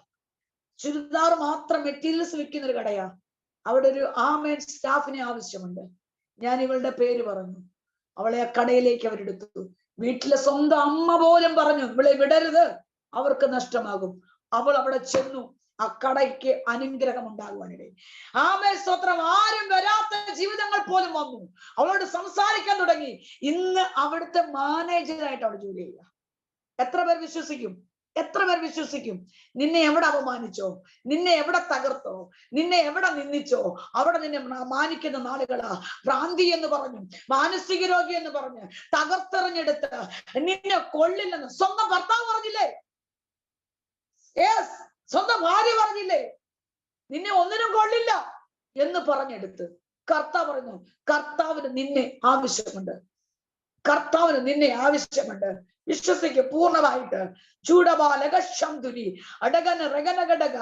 ചുരിദാർ മാത്രം മെറ്റീരിയൽസ് വിൽക്കുന്ന ഒരു കടയാ. അവിടെ ഒരു സ്റ്റാഫിനെ ആവശ്യമുണ്ട്. ഞാൻ ഇവളുടെ പേര് പറഞ്ഞു. അവളെ ആ കടയിലേക്ക് അവരെടുത്തു. വീട്ടിലെ സ്വന്തം അമ്മ പോലും പറഞ്ഞു, ഇവളെ വിടരുത്, അവർക്ക് നഷ്ടമാകും. അവൾ അവിടെ ചെന്നു. ആ കടയ്ക്ക് അനുഗ്രഹം ഉണ്ടാകുവാനിടയിൽ. സ്തോത്രം. ആരും വരാത്ത ജീവിതങ്ങൾ പോലും വന്നു. അവളോട് സംസാരിക്കാൻ തുടങ്ങി. ഇന്ന് അവിടുത്തെ മാനേജറായിട്ട് അവൾ ജോലി ചെയ്യുക. എത്ര പേർ വിശ്വസിക്കും? നിന്നെ എവിടെ അപമാനിച്ചോ, നിന്നെ എവിടെ തകർത്തോ, നിന്നെ എവിടെ നിന്ദിച്ചോ, അവിടെ നിന്നെ മാനിക്കുന്ന നാളുകളാ. ഭ്രാന്തി എന്ന് പറഞ്ഞു, മാനസിക രോഗി എന്ന് പറഞ്ഞ് തകർത്തെറിഞ്ഞെടുത്ത് നിന്നെ കൊള്ളില്ലെന്ന് സ്വന്തം ഭർത്താവ് പറഞ്ഞില്ലേ? സ്വന്തം ഭാര്യ പറഞ്ഞില്ലേ? നിന്നെ ഒന്നിനും കൊള്ളില്ല എന്ന് പറഞ്ഞെടുത്ത് കർത്താവ് പറഞ്ഞു, കർത്താവിന് നിന്നെ ആവശ്യമുണ്ട്. കർത്താവിന് നിന്നെ ആവശ്യമുണ്ട്. വിശ്വസിക്ക് പൂർണ്ണമായിട്ട്. ചൂടബാലക ശംതുരി അടകന റഗന ഘടക.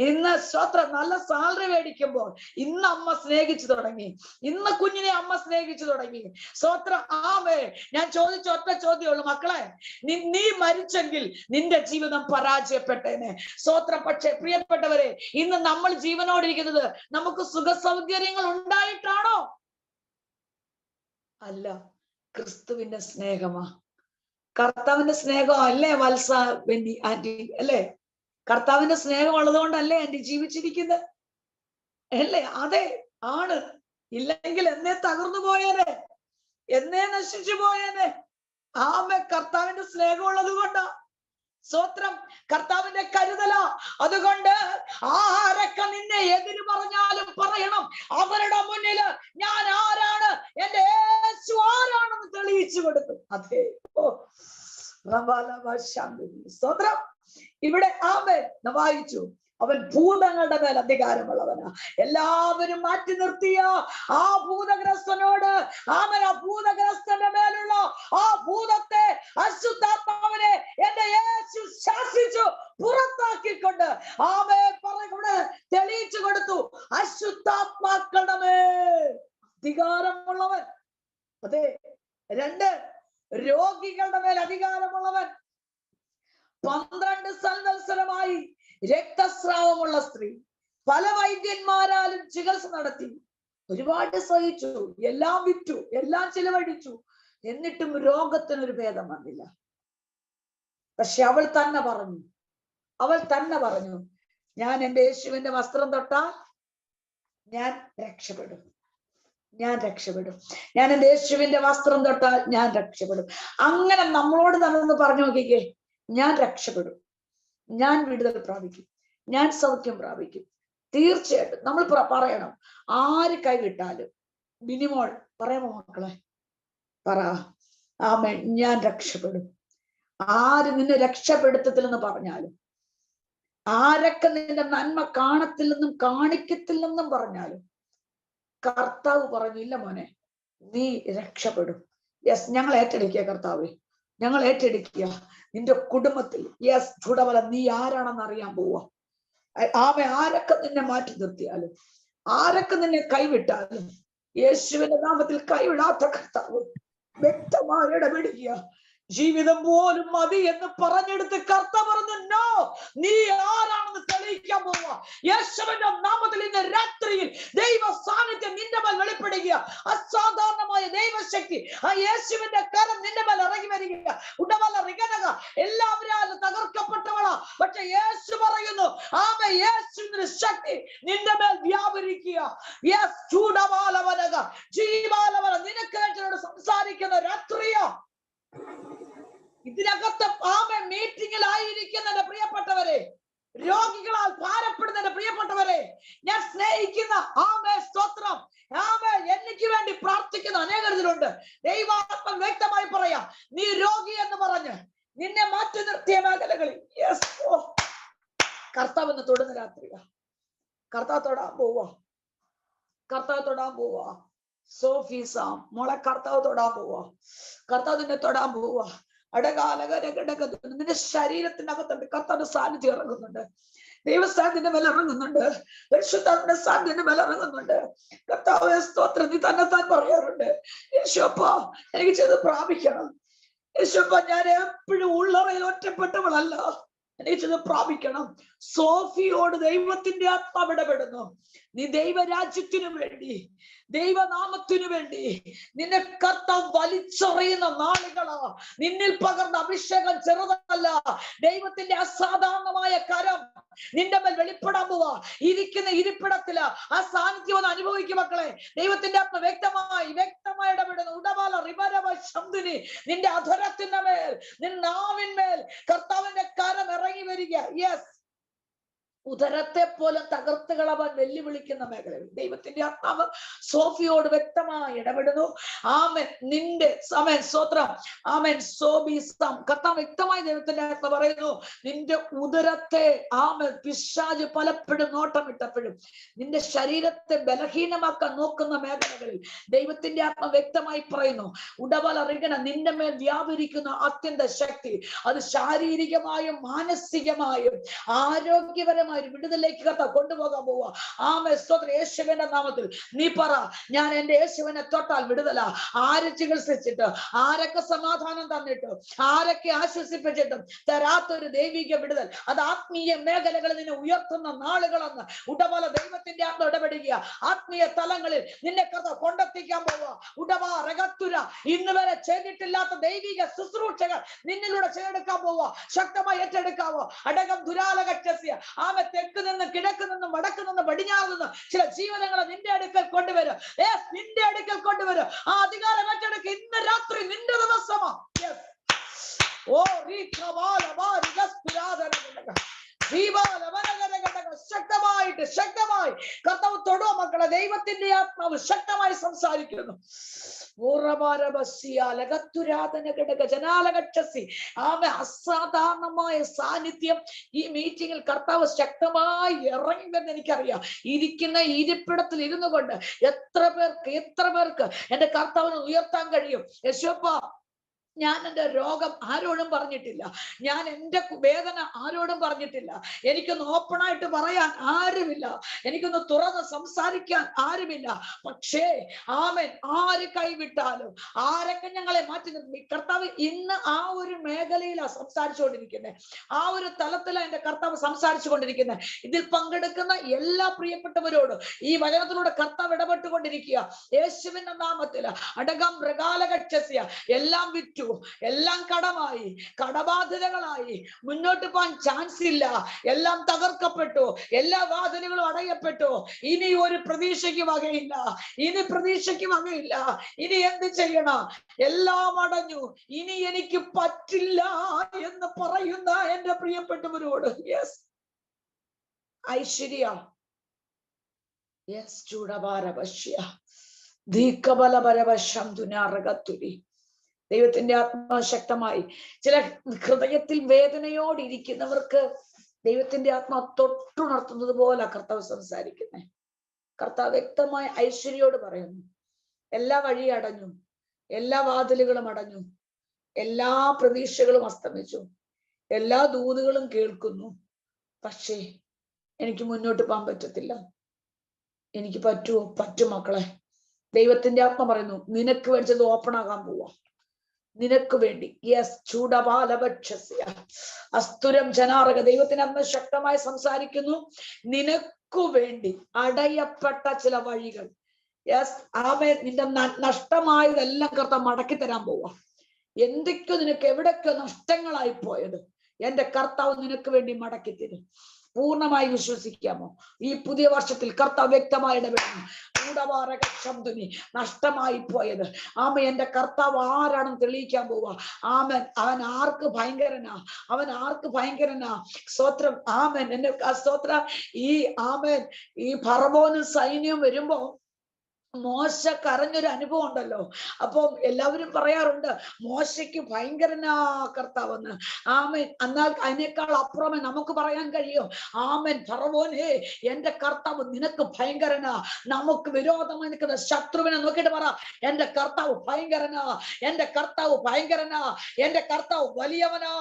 ഇന്ന് സ്തോത്രം നല്ല സാലറി മേടിക്കുമ്പോൾ ഇന്ന് അമ്മ സ്നേഹിച്ചു തുടങ്ങി, ഇന്ന് കുഞ്ഞിനെ അമ്മ സ്നേഹിച്ചു തുടങ്ങി. സ്തോത്രം. ആമേ. ഞാൻ ചോദിച്ച ഒറ്റ ചോദ്യമുള്ളൂ, മക്കളെ, നീ മരിച്ചെങ്കിൽ നിന്റെ ജീവിതം പരാജയപ്പെട്ടേനെ. സ്തോത്രം. പക്ഷെ പ്രിയപ്പെട്ടവരെ, ഇന്ന് നമ്മൾ ജീവനോടിരിക്കുന്നത് നമുക്ക് സുഖസൗകര്യങ്ങൾ ഉണ്ടായിട്ടാണോ? അല്ല, ക്രിസ്തുവിന്റെ സ്നേഹമാ. കർത്താവിന്റെ സ്നേഹം അല്ലേ വത്സ ബെന്നി ആന്റി? അല്ലേ? കർത്താവിന്റെ സ്നേഹം ഉള്ളതുകൊണ്ടല്ലേ ആന്റി ജീവിച്ചിരിക്കുന്നത്? അല്ലേ? അതെ, ആണ്. ഇല്ലെങ്കിൽ എന്നെ തകർന്നു പോയേനെ, എന്നെ നശിച്ചു പോയേനെ. ആമേ. കർത്താവിന്റെ സ്നേഹം ഉള്ളത് കൊണ്ടാ. സ്തോത്രം. കർത്താവിന്റെ കരുതല. അതുകൊണ്ട് ആരൊക്കെ നിന്നെ എതിര് പറഞ്ഞാലും പറയണം, അവരുടെ മുന്നില് ഞാൻ ആരാണ്, എന്റെ യേശു ആരാണെന്ന് തെളിയിച്ചു കൊടുക്കും. അതെ. ഓ, സ്തോത്രം. ഇവിടെ ആമേൻ വായിച്ചു, അവൻ ഭൂതങ്ങളുടെ മേൽ അധികാരമുള്ളവനാ. എല്ലാവരും മാറ്റി നിർത്തിയ ആ ഭൂതഗ്രസ്തനോട് ആമൻ ആ ഭൂതഗ്രസ്തന്റെ മേലുള്ള ആ ഭൂതത്തെ, അശുദ്ധാത്മാവിനെ എന്റെ യേശു ശാസിച്ചു പുറത്താക്കിക്കൊണ്ട് ആമേ ഇവിടെ തെളിയിച്ചു കൊടുത്തു, അശുദ്ധാത്മാക്കളുടെ മേൽ അധികാരമുള്ളവൻ. അതെ. 2, രോഗികളുടെ മേൽ അധികാരമുള്ളവൻ. 12 സംവത്സരമായി രക്തസ്രാവമുള്ള സ്ത്രീ പല വൈദ്യന്മാരാലും ചികിത്സ നടത്തി, ഒരുപാട് സഹിച്ചു, എല്ലാം വിറ്റു, എല്ലാം ചിലവഴിച്ചു, എന്നിട്ടും രോഗത്തിനൊരു ഭേദം വന്നില്ല. പക്ഷെ അവൾ തന്നെ പറഞ്ഞു, ഞാൻ എന്റെ യേശുവിന്റെ വസ്ത്രം തൊട്ടാൽ ഞാൻ രക്ഷപ്പെടും, ഞാൻ എന്റെ യേശുവിന്റെ വസ്ത്രം തൊട്ടാൽ ഞാൻ രക്ഷപ്പെടും. അങ്ങനെ നമ്മളോട് തന്നെ പറഞ്ഞു നോക്കിക്കേ, ഞാൻ രക്ഷപ്പെടും, ഞാൻ വിടുതൽ പ്രാപിക്കും, ഞാൻ സൗഖ്യം പ്രാപിക്കും. തീർച്ചയായിട്ടും നമ്മൾ പറയണം. ആര് കൈവിട്ടാലും മിനിമോൾ പറയാമോ മക്കളെ? പറ. ആമേൻ. ഞാൻ രക്ഷപ്പെടും. ആര് നിന്നെ രക്ഷപ്പെടുത്തത്തില്ലെന്ന് പറഞ്ഞാലും, ആരൊക്കെ നിന്റെ നന്മ കാണത്തില്ലെന്നും കാണിക്കത്തില്ലെന്നും പറഞ്ഞാലും, കർത്താവ് പറഞ്ഞു, ഇല്ല മോനെ, നീ രക്ഷപ്പെടും. യെസ്, ഞങ്ങൾ ഏറ്റെടുക്കുക കർത്താവേ, ഞങ്ങൾ ഏറ്റെടുക്കുക. നിന്റെ കുടുംബത്തിൽ യെസ് ചുടവല നീ ആരാണെന്ന് അറിയാൻ പോവാ. ആരൊക്കെ നിന്നെ മാറ്റി നിർത്തിയാലും, ആരൊക്കെ നിന്നെ കൈവിട്ടാലും, യേശുവിന്റെ നാമത്തിൽ കൈവിടാത്ത കർത്താവ് വ്യക്തമായി ഇടപെടുക. ജീവിതം പോലും മതി എന്ന് പറഞ്ഞെടുത്ത് കർത്താവ് പറഞ്ഞു, നോ, നീ ആരാണെന്ന് തെളിയിക്കാൻ പോവാ. യേശുവിന്റെ നാമത്തിൽ ഇന്ന് രാത്രിയിൽ ദൈവ സാന്നിധ്യം നിന്റെ മേൽ വെളിപ്പെടുക. അസാധാരണമായ ദൈവശക്തി, ആ യേശുവിന്റെ കരം നിന്റെ മേൽ ഇറങ്ങി വരിക. ഉടവല റിഗനക എല്ലാവരും തകർക്കപ്പെട്ടവളാ, പക്ഷെ യേശു പറയുന്നു, ആമേ, യേശുവിന്റെ ശക്തി നിന്റെ മേൽ വ്യാപരിക്കുക. യെസ്, ചൂടവാലവനക ജീവാലവന നിനക്ക് എന്നോട് സംസാരിക്കുന്ന രാത്രിയോ. ഇതിനകത്ത് ആമേ മീറ്റിംഗിലായിരിക്കുന്ന എന്റെ പ്രിയപ്പെട്ടവരെ, രോഗികളാൽ ഭാരപ്പെടുന്ന എന്റെ പ്രിയപ്പെട്ടവരെ, ഞാൻ സ്നേഹിക്കുന്ന ആമേ സ്തോത്രം, ആമേ എനിക്ക് വേണ്ടി പ്രാർത്ഥിക്കുന്ന അനേകരിലുണ്ട്. ദൈവാത്മൻ വ്യക്തമായി പറയാം, നീ രോഗി എന്ന് പറഞ്ഞ് നിന്നെ മാറ്റി നിർത്തിയ മേഖലകളിൽ യെസ് കർത്താവ് എന്ന് തൊടുന്ന രാത്രിക. കർത്താവ് തൊടാൻ പോവാ. സോഫീസ മോളെ കർത്താവ് തൊടാൻ പോവാ. കർത്താവ് നിന്നെ തൊടാൻ പോവാ. നിന്റെ ശരീരത്തിനകത്തുണ്ട് കർത്താവിന്റെ സാന്നിധ്യം ഇറങ്ങുന്നുണ്ട്. ദൈവസ്ഥാനത്തിന്റെ മേലെ ഇറങ്ങുന്നുണ്ട്. പരിശുദ്ധാത്മാവിന്റെ സാന്നിധ്യത്തിന്റെ മേലെ ഇറങ്ങുന്നുണ്ട്. കർത്താവേ സ്തോത്രം. നീ തന്നെത്താൻ പറയാറുണ്ട്, യേശുപ്പ എനിക്ക് ചെയ്ത് പ്രാപിക്കണം. യേശുപ്പ ഞാൻ എപ്പോഴും ഉള്ളറയിൽ ഒറ്റപ്പെട്ടവളല്ല, എനിക്ക് ചെയ്ത് പ്രാപിക്കണം. സോഫിയോട് ദൈവത്തിന്റെ ആത്മാവ് ഇടപെടുന്നു. നീ ദൈവരാജ്യത്തിനു വേണ്ടി, ദൈവനാമത്തിനു വേണ്ടി നിന്നെ കർത്താവ് വലിച്ചെറിയുന്ന നാളുകളാ. നിന്നിൽ പകർന്ന അഭിഷേകം ചെറുതല്ല. ദൈവത്തിന്റെ അസാധാരണമായ കരം നിന്റെ മേൽ വെളിപ്പെടാൻ പോവാ. ഇരിക്കുന്ന ഇരിപ്പിടത്തില് ആ സാന്നിധ്യം ഒന്ന് അനുഭവിക്കും മക്കളെ. ദൈവത്തിന്റെ ആത്മ വ്യക്തമായി ഇടപെടുന്നു. ഉടവാല റിബരവ ശബ്ദിനി നിന്റെ അധരത്തിന്റെ മേൽ, നിന്റെ നാവിന്മേൽ കർത്താവിന്റെ കരം ഇറങ്ങി വരിക. യെസ്, ഉദരത്തെ പോലും തകർത്ത് കളവാൻ വെല്ലുവിളിക്കുന്ന മേഖലകൾ ദൈവത്തിന്റെ ആത്മാവ് സോഫിയോട് വ്യക്തമായി ഇടപെടുന്നു. ആമേൻ. നിന്റെ ആമേൻ സ്തോത്രം. ആമേൻ. സോബിസം കർത്താവ് വ്യക്തമായി ദൈവത്തിന്റെ ആത്മാവ് പറയുന്നു, നിന്റെ ഉദരത്തെ ആമേൻ പിശാച് പലപ്പോഴും നോട്ടമിട്ടപ്പോഴും നിന്റെ ശരീരത്തെ ബലഹീനമാക്കാൻ നോക്കുന്ന മേഖലകളിൽ ദൈവത്തിന്റെ ആത്മ വ്യക്തമായി പറയുന്നു, ഉടവലറിയണ നിന്റെ മേൽ വ്യാപരിക്കുന്ന അത്യന്ത ശക്തി അത് ശാരീരികമായും മാനസികമായും ആരോഗ്യപരമായി വിടുതലേക്ക് കർത്താവ് കൊണ്ടുപോകാൻ പോവാ. ആമേൻ സ്തോത്രം. യേശുവിന്റെ നാമത്തിൽ നീ പറ, ഞാൻ എന്റെ യേശുവിനെ തൊട്ടാൽ വിടുതല. ആര് ചികിത്സിച്ചിട്ട്, ആരൊക്കെ സമാധാനം തന്നിട്ട്, ആരൊക്കെ ആശ്വസിപ്പിച്ചിട്ടും തരാത്തൊരു ദൈവിക വിടുതൽ അത് ആത്മീയ മേഖലകളിൽ നിന്നെ ഉയർത്തുന്ന നാളുകളെന്ന് ഉടവല ദൈവത്തിന്റെ ആത്മ ഇടപെടുക. ആത്മീയ തലങ്ങളിൽ നിന്നെ കർത്താവ് കൊണ്ടെത്തിക്കാൻ പോവാ. ഉടവ റകത്തുര ഇന്ന് വരെ ചെയ്തിട്ടില്ലാത്ത ദൈവിക ശുശ്രൂഷകൾ നിന്നിലൂടെ ചെയ്തെടുക്കാൻ പോവാ. ശക്തമായി ഏറ്റെടുക്കാവോ? അടകം ദുരാലകറ്റസ്യ ആമ തെക്ക് നിന്ന് കിഴക്ക് നിന്നും വടക്ക് നിന്ന് പടിഞ്ഞാറ് നിന്ന് ചില ജീവനങ്ങളെ നിന്റെ അടുക്കൽ കൊണ്ടുവരും. നിന്റെ അടുക്കൽ കൊണ്ടുവരും. ആ അധികാരം ഏറ്റെടുക്ക. ഇന്ന് രാത്രി നിന്റെ ദിവസമാ. ശക്തമായി കർത്താവ് തൊടോ മക്കളെ. ദൈവത്തിന്റെ ആത്മാവ് ശക്തമായി സംസാരിക്കുന്നു. അസാധാരണമായ സാന്നിധ്യം ഈ മീറ്റിംഗിൽ കർത്താവ് ശക്തമായി ഇറങ്ങുമെന്ന് എനിക്കറിയാം. ഇരിക്കുന്ന ഇരിപ്പിടത്തിൽ ഇരുന്നു കൊണ്ട് എത്ര പേർക്ക് എന്റെ കർത്താവിനെ ഉയർത്താൻ കഴിയും? യേശുവപ്പ, ഞാൻ എൻ്റെ രോഗം ആരോടും പറഞ്ഞിട്ടില്ല, ഞാൻ എൻ്റെ വേദന ആരോടും പറഞ്ഞിട്ടില്ല, എനിക്കൊന്ന് ഓപ്പണായിട്ട് പറയാൻ ആരുമില്ല, എനിക്കൊന്ന് തുറന്ന് സംസാരിക്കാൻ ആരുമില്ല. പക്ഷേ ആമേൻ, ആര് കൈവിട്ടാലും ആരൊക്കെ ഞങ്ങളെ മാറ്റി നിർത്തി കർത്താവ് ഇന്ന് ആ ഒരു മേഖലയിലാണ് സംസാരിച്ചുകൊണ്ടിരിക്കുന്നത്. ആ ഒരു തലത്തിലാണ് എൻ്റെ കർത്താവ് സംസാരിച്ചു കൊണ്ടിരിക്കുന്നത്. ഇതിൽ പങ്കെടുക്കുന്ന എല്ലാ പ്രിയപ്പെട്ടവരോടും ഈ വചനത്തിലൂടെ കർത്താവ് ഇടപെട്ടുകൊണ്ടിരിക്കുക. യേശുവിന്റെ നാമത്തിൽ അടകം മൃഗാലകക്ഷസ്യ എല്ലാം വിറ്റു, എല്ലാം കടമായി, കടബാധ്യതകളായി, മുന്നോട്ട് പോകാൻ ചാൻസ് ഇല്ല, എല്ലാം തകർക്കപ്പെട്ടു, എല്ലാ വാതിലുകളും അടയപ്പെട്ടു. ഇനി ഒരു പ്രതീക്ഷയ്ക്ക് വകയില്ല, ഇനി എന്ത് ചെയ്യണം? എല്ലാം അടഞ്ഞു, ഇനി എനിക്ക് പറ്റില്ല എന്ന് പറയുന്ന എന്റെ പ്രിയപ്പെട്ടവരോട് യെസ് ഐശ്വര്യ, യെസ് ചൂടഭാരവശ്യ ദീകബലപരവശം ദുനാറകത്തുരി. ദൈവത്തിന്റെ ആത്മാശക്തമായി ചില ഹൃദയത്തിൽ വേദനയോടിരിക്കുന്നവർക്ക് ദൈവത്തിന്റെ ആത്മാ തൊട്ടുണർത്തുന്നത് പോലെ കർത്താവ് സംസാരിക്കുന്നേ. കർത്താവ് വ്യക്തമായി ഐശ്വര്യയോട് പറയുന്നു, എല്ലാ വഴി അടഞ്ഞു, എല്ലാ വാതിലുകളും അടഞ്ഞു, എല്ലാ പ്രതീക്ഷകളും അസ്തമിച്ചു, എല്ലാ ദൂതുകളും കേൾക്കുന്നു, പക്ഷേ എനിക്ക് മുന്നോട്ട് പോകാൻ പറ്റത്തില്ല. എനിക്ക് പറ്റുമോ? പറ്റും മക്കളെ. ദൈവത്തിന്റെ ആത്മ പറയുന്നു, നിനക്ക് വേണ്ടത് ഓപ്പൺ ആകാൻ പോവാ. നിനക്ക് വേണ്ടി യെസ് ചൂടപാലപക്ഷസ്യ അസ്തുരം ജനാറക. ദൈവത്തിന് അന്ന് ശക്തമായി സംസാരിക്കുന്നു. നിനക്കു വേണ്ടി അടയപ്പെട്ട ചില വഴികൾ, യെസ് ആമേൻ, നിന്റെ നഷ്ടമായതെല്ലാം കർത്താവ് മടക്കി തരാൻ പോവാ. എന്തൊക്കെയോ നിനക്ക് എവിടൊക്കെ നഷ്ടങ്ങളായി പോയത് എന്റെ കർത്താവ് നിനക്ക് വേണ്ടി മടക്കി തരും. പൂർണ്ണമായി വിശ്വസിക്കാമോ? ഈ പുതിയ വർഷത്തിൽ കർത്താവ് വ്യക്തമായി ഇടപെടുന്നു. ശബ്ദുനി നഷ്ടമായി പോയത് ആമ എന്റെ കർത്താവ് ആരാണെന്ന് തെളിയിക്കാൻ പോവാ. ആമൻ, അവൻ ആർക്ക് ഭയങ്കരനാ, സ്തോത്രം. ആമൻ, എന്റെ സ്തോത്ര. ഈ ആമൻ, ഈ ഫറവോനും സൈന്യവും വരുമ്പോ മോശ കരഞ്ഞൊരു അനുഭവം ഉണ്ടല്ലോ. അപ്പം എല്ലാവരും പറയാറുണ്ട് മോശയ്ക്ക് ഭയങ്കരനാ കർത്താവെന്ന്. ആമേൻ. എന്നാൽ അതിനേക്കാൾ അപ്പുറമേ നമുക്ക് പറയാൻ കഴിയും, ആമേൻ, ഫറവോനെ എന്റെ കർത്താവ് നിനക്ക് ഭയങ്കരനാ. നമുക്ക് വിരോധമായി നിൽക്കുന്ന ശത്രുവിനെ നോക്കിയിട്ട് പറ, എന്റെ കർത്താവ് ഭയങ്കരനാ, എന്റെ കർത്താവ് ഭയങ്കരനാ, എന്റെ കർത്താവ് വലിയവനാ,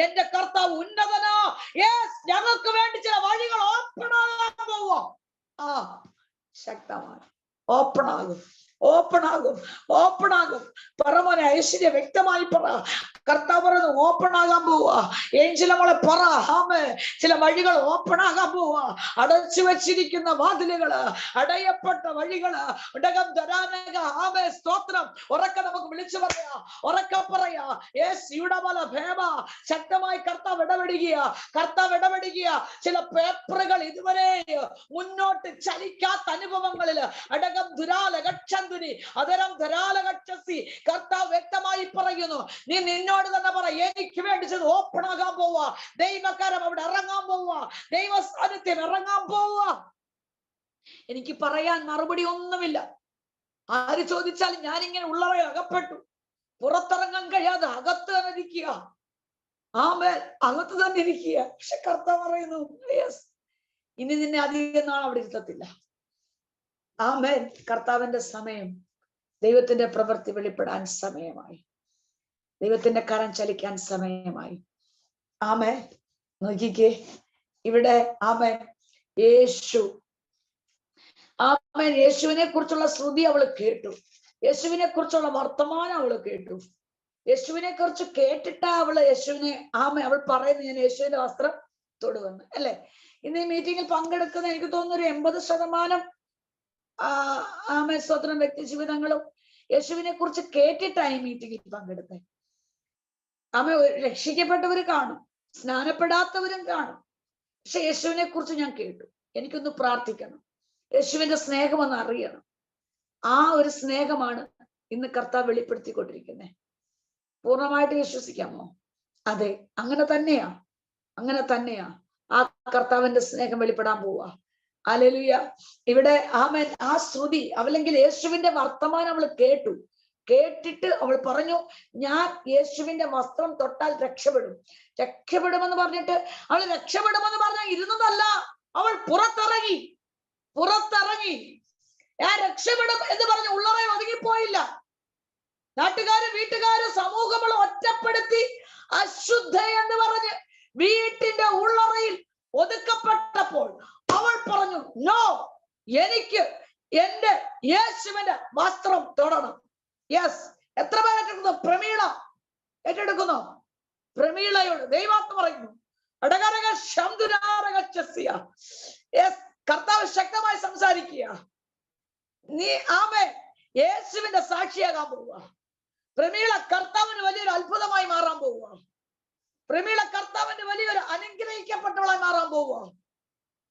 എന്റെ കർത്താവ് ഉന്നതനാ. യെസ്, ഞങ്ങൾക്ക് വേണ്ടി ചില വഴികൾ ഓപ്പൺ ആകാൻ പോവോ. ശക്തമാണ്. ഓപ്പൺ ആകും. പറമോനെ ഐശ്വര്യ വ്യക്തമായി പറ. കർത്താവ് പറയുന്നു ഓപ്പൺ ആകാൻ പോവാ. ഏഞ്ചൽ നമ്മളെ പറ, ആമേ, ചില വഴികൾ ഓപ്പൺ ആകാൻ പോവാ. അടച്ചു വെച്ചിരിക്കുന്ന വാതിലുകള്, അടയപ്പെട്ട വഴികള്, ഉടകം ധരാനക. ആമേ, സ്തോത്രം. ഉറക്കെ നമുക്ക് വിളിച്ചു പറയാ, ഉറക്കെ പറയാ. യേസ് യുടമല ഭേമ. ശക്തമായി കർത്താവ് ഇടപെടുക. ചില പേപ്പറുകൾ ഇതുവരെ മുന്നോട്ട് ചലിക്കാത്ത അനുഭവങ്ങളില് അടകം ദുരാലകക്ഷന്തുനി അതരം ധരാലകക്ഷസി. കർത്താവ് വ്യക്തമായി പറയുന്നു, നീ നിന്നോട് എന്നോട് തന്നെ പറ, എനിക്ക് വേണ്ടി ചെയ്ത് ഓപ്പൺ ആകാൻ പോവുക. ദൈവകരം അവിടെ ഇറങ്ങാൻ പോവുക. ദൈവ സാന്നിധ്യം ഇറങ്ങാൻ പോവുക. എനിക്ക് പറയാൻ മറുപടി ഒന്നുമില്ല. ആര് ചോദിച്ചാലും ഞാനിങ്ങനെ ഉള്ളവരെ അകപ്പെട്ടു, പുറത്തിറങ്ങാൻ കഴിയാതെ അകത്ത് തന്നെ ഇരിക്കുക. ആമേൻ, അകത്ത് തന്നെ ഇരിക്കുക. പക്ഷെ കർത്താവ് പറയുന്നു, യെസ്, ഇനി നിന്നെ അധികം നാൾ അവിടെ ഇരുത്തത്തില്ല. ആമേൻ. കർത്താവിന്റെ സമയം, ദൈവത്തിന്റെ പ്രവൃത്തി വെളിപ്പെടാൻ സമയമായി. ദൈവത്തിന്റെ കരം ചലിക്കാൻ സമയമായി. ആമേൻ. നോക്കിക്കേ ഇവിടെ, ആമേൻ, യേശു, ആമേൻ, യേശുവിനെ കുറിച്ചുള്ള ശ്രുതി അവള് കേട്ടു. യേശുവിനെ കുറിച്ചുള്ള വർത്തമാനം അവള് കേട്ടു. യേശുവിനെ കുറിച്ച് കേട്ടിട്ടാ അവള് യേശുവിനെ, അവൾ പറയുന്നു, ഞാൻ യേശുവിന്റെ വസ്ത്രം തൊടുവെന്ന്, അല്ലെ? ഇന്ന് ഈ മീറ്റിംഗിൽ പങ്കെടുക്കുന്ന എനിക്ക് തോന്നുന്നു ഒരു 80% സ്തോത്രം വ്യക്തി ജീവിതങ്ങളും യേശുവിനെ കുറിച്ച് കേട്ടിട്ടാണ് ഈ മീറ്റിംഗിൽ പങ്കെടുത്തത്. രക്ഷിക്കപ്പെട്ടവര് കാണും, സ്നാനപ്പെടാത്തവരും കാണും. പക്ഷെ യേശുവിനെ കുറിച്ച് ഞാൻ കേട്ടു. എനിക്കൊന്ന് പ്രാർത്ഥിക്കണം, യേശുവിന്റെ സ്നേഹം ഒന്ന് അറിയണം. ആ ഒരു സ്നേഹമാണ് ഇന്ന് കർത്താവ് വെളിപ്പെടുത്തിക്കൊണ്ടിരിക്കുന്നത്. പൂർണ്ണമായിട്ട് വിശ്വസിക്കാമോ? അതെ, അങ്ങനെ തന്നെയാ, അങ്ങനെ തന്നെയാ. ആ കർത്താവിന്റെ സ്നേഹം വെളിപ്പെടാൻ പോവാ. ഹല്ലേലൂയ. ഇവിടെ ആമേൻ, ആ ശ്രുതി, അല്ലെങ്കിൽ യേശുവിന്റെ വർത്തമാനം അവൾ കേട്ടു. കേട്ടിട്ട് അവൾ പറഞ്ഞു, ഞാൻ യേശുവിന്റെ വസ്ത്രം തൊട്ടാൽ രക്ഷപ്പെടും. രക്ഷപ്പെടുമെന്ന് പറഞ്ഞിട്ട് അവൾ രക്ഷപ്പെടുമെന്ന് പറഞ്ഞാൽ ഇരുന്നതല്ല, അവൾ പുറത്തിറങ്ങി. ഞാൻ രക്ഷപ്പെടും എന്ന് പറഞ്ഞ് ഉള്ളവരെ ഒതുങ്ങിപ്പോയില്ല. നാട്ടുകാരും വീട്ടുകാരും സമൂഹങ്ങളും ഒറ്റപ്പെടുത്തി അശുദ്ധ എന്ന് പറഞ്ഞ് വീട്ടിന്റെ ഉള്ളറയിൽ ഒതുക്കപ്പെട്ടപ്പോൾ അവൾ പറഞ്ഞു, നോ, എനിക്ക് എന്റെ യേശുവിന്റെ വസ്ത്രം തൊടണം. യെസ്. എത്ര പേർ ഏറ്റെടുക്കുന്നു? പ്രമീള ഏറ്റെടുക്കുന്നു. പ്രമീളയോട് ദൈവാത്മ പറയുന്നു, കർത്താവ് ശക്തമായി സംസാരിക്കുക. നീ യേശുവിന്റെ സാക്ഷിയാകാൻ പോവുക. പ്രമീള കർത്താവിന് വലിയൊരു അത്ഭുതമായി മാറാൻ പോവുക. പ്രമീള കർത്താവിന് വലിയൊരു അനുഗ്രഹിക്കപ്പെട്ടവളായി മാറാൻ പോവുക.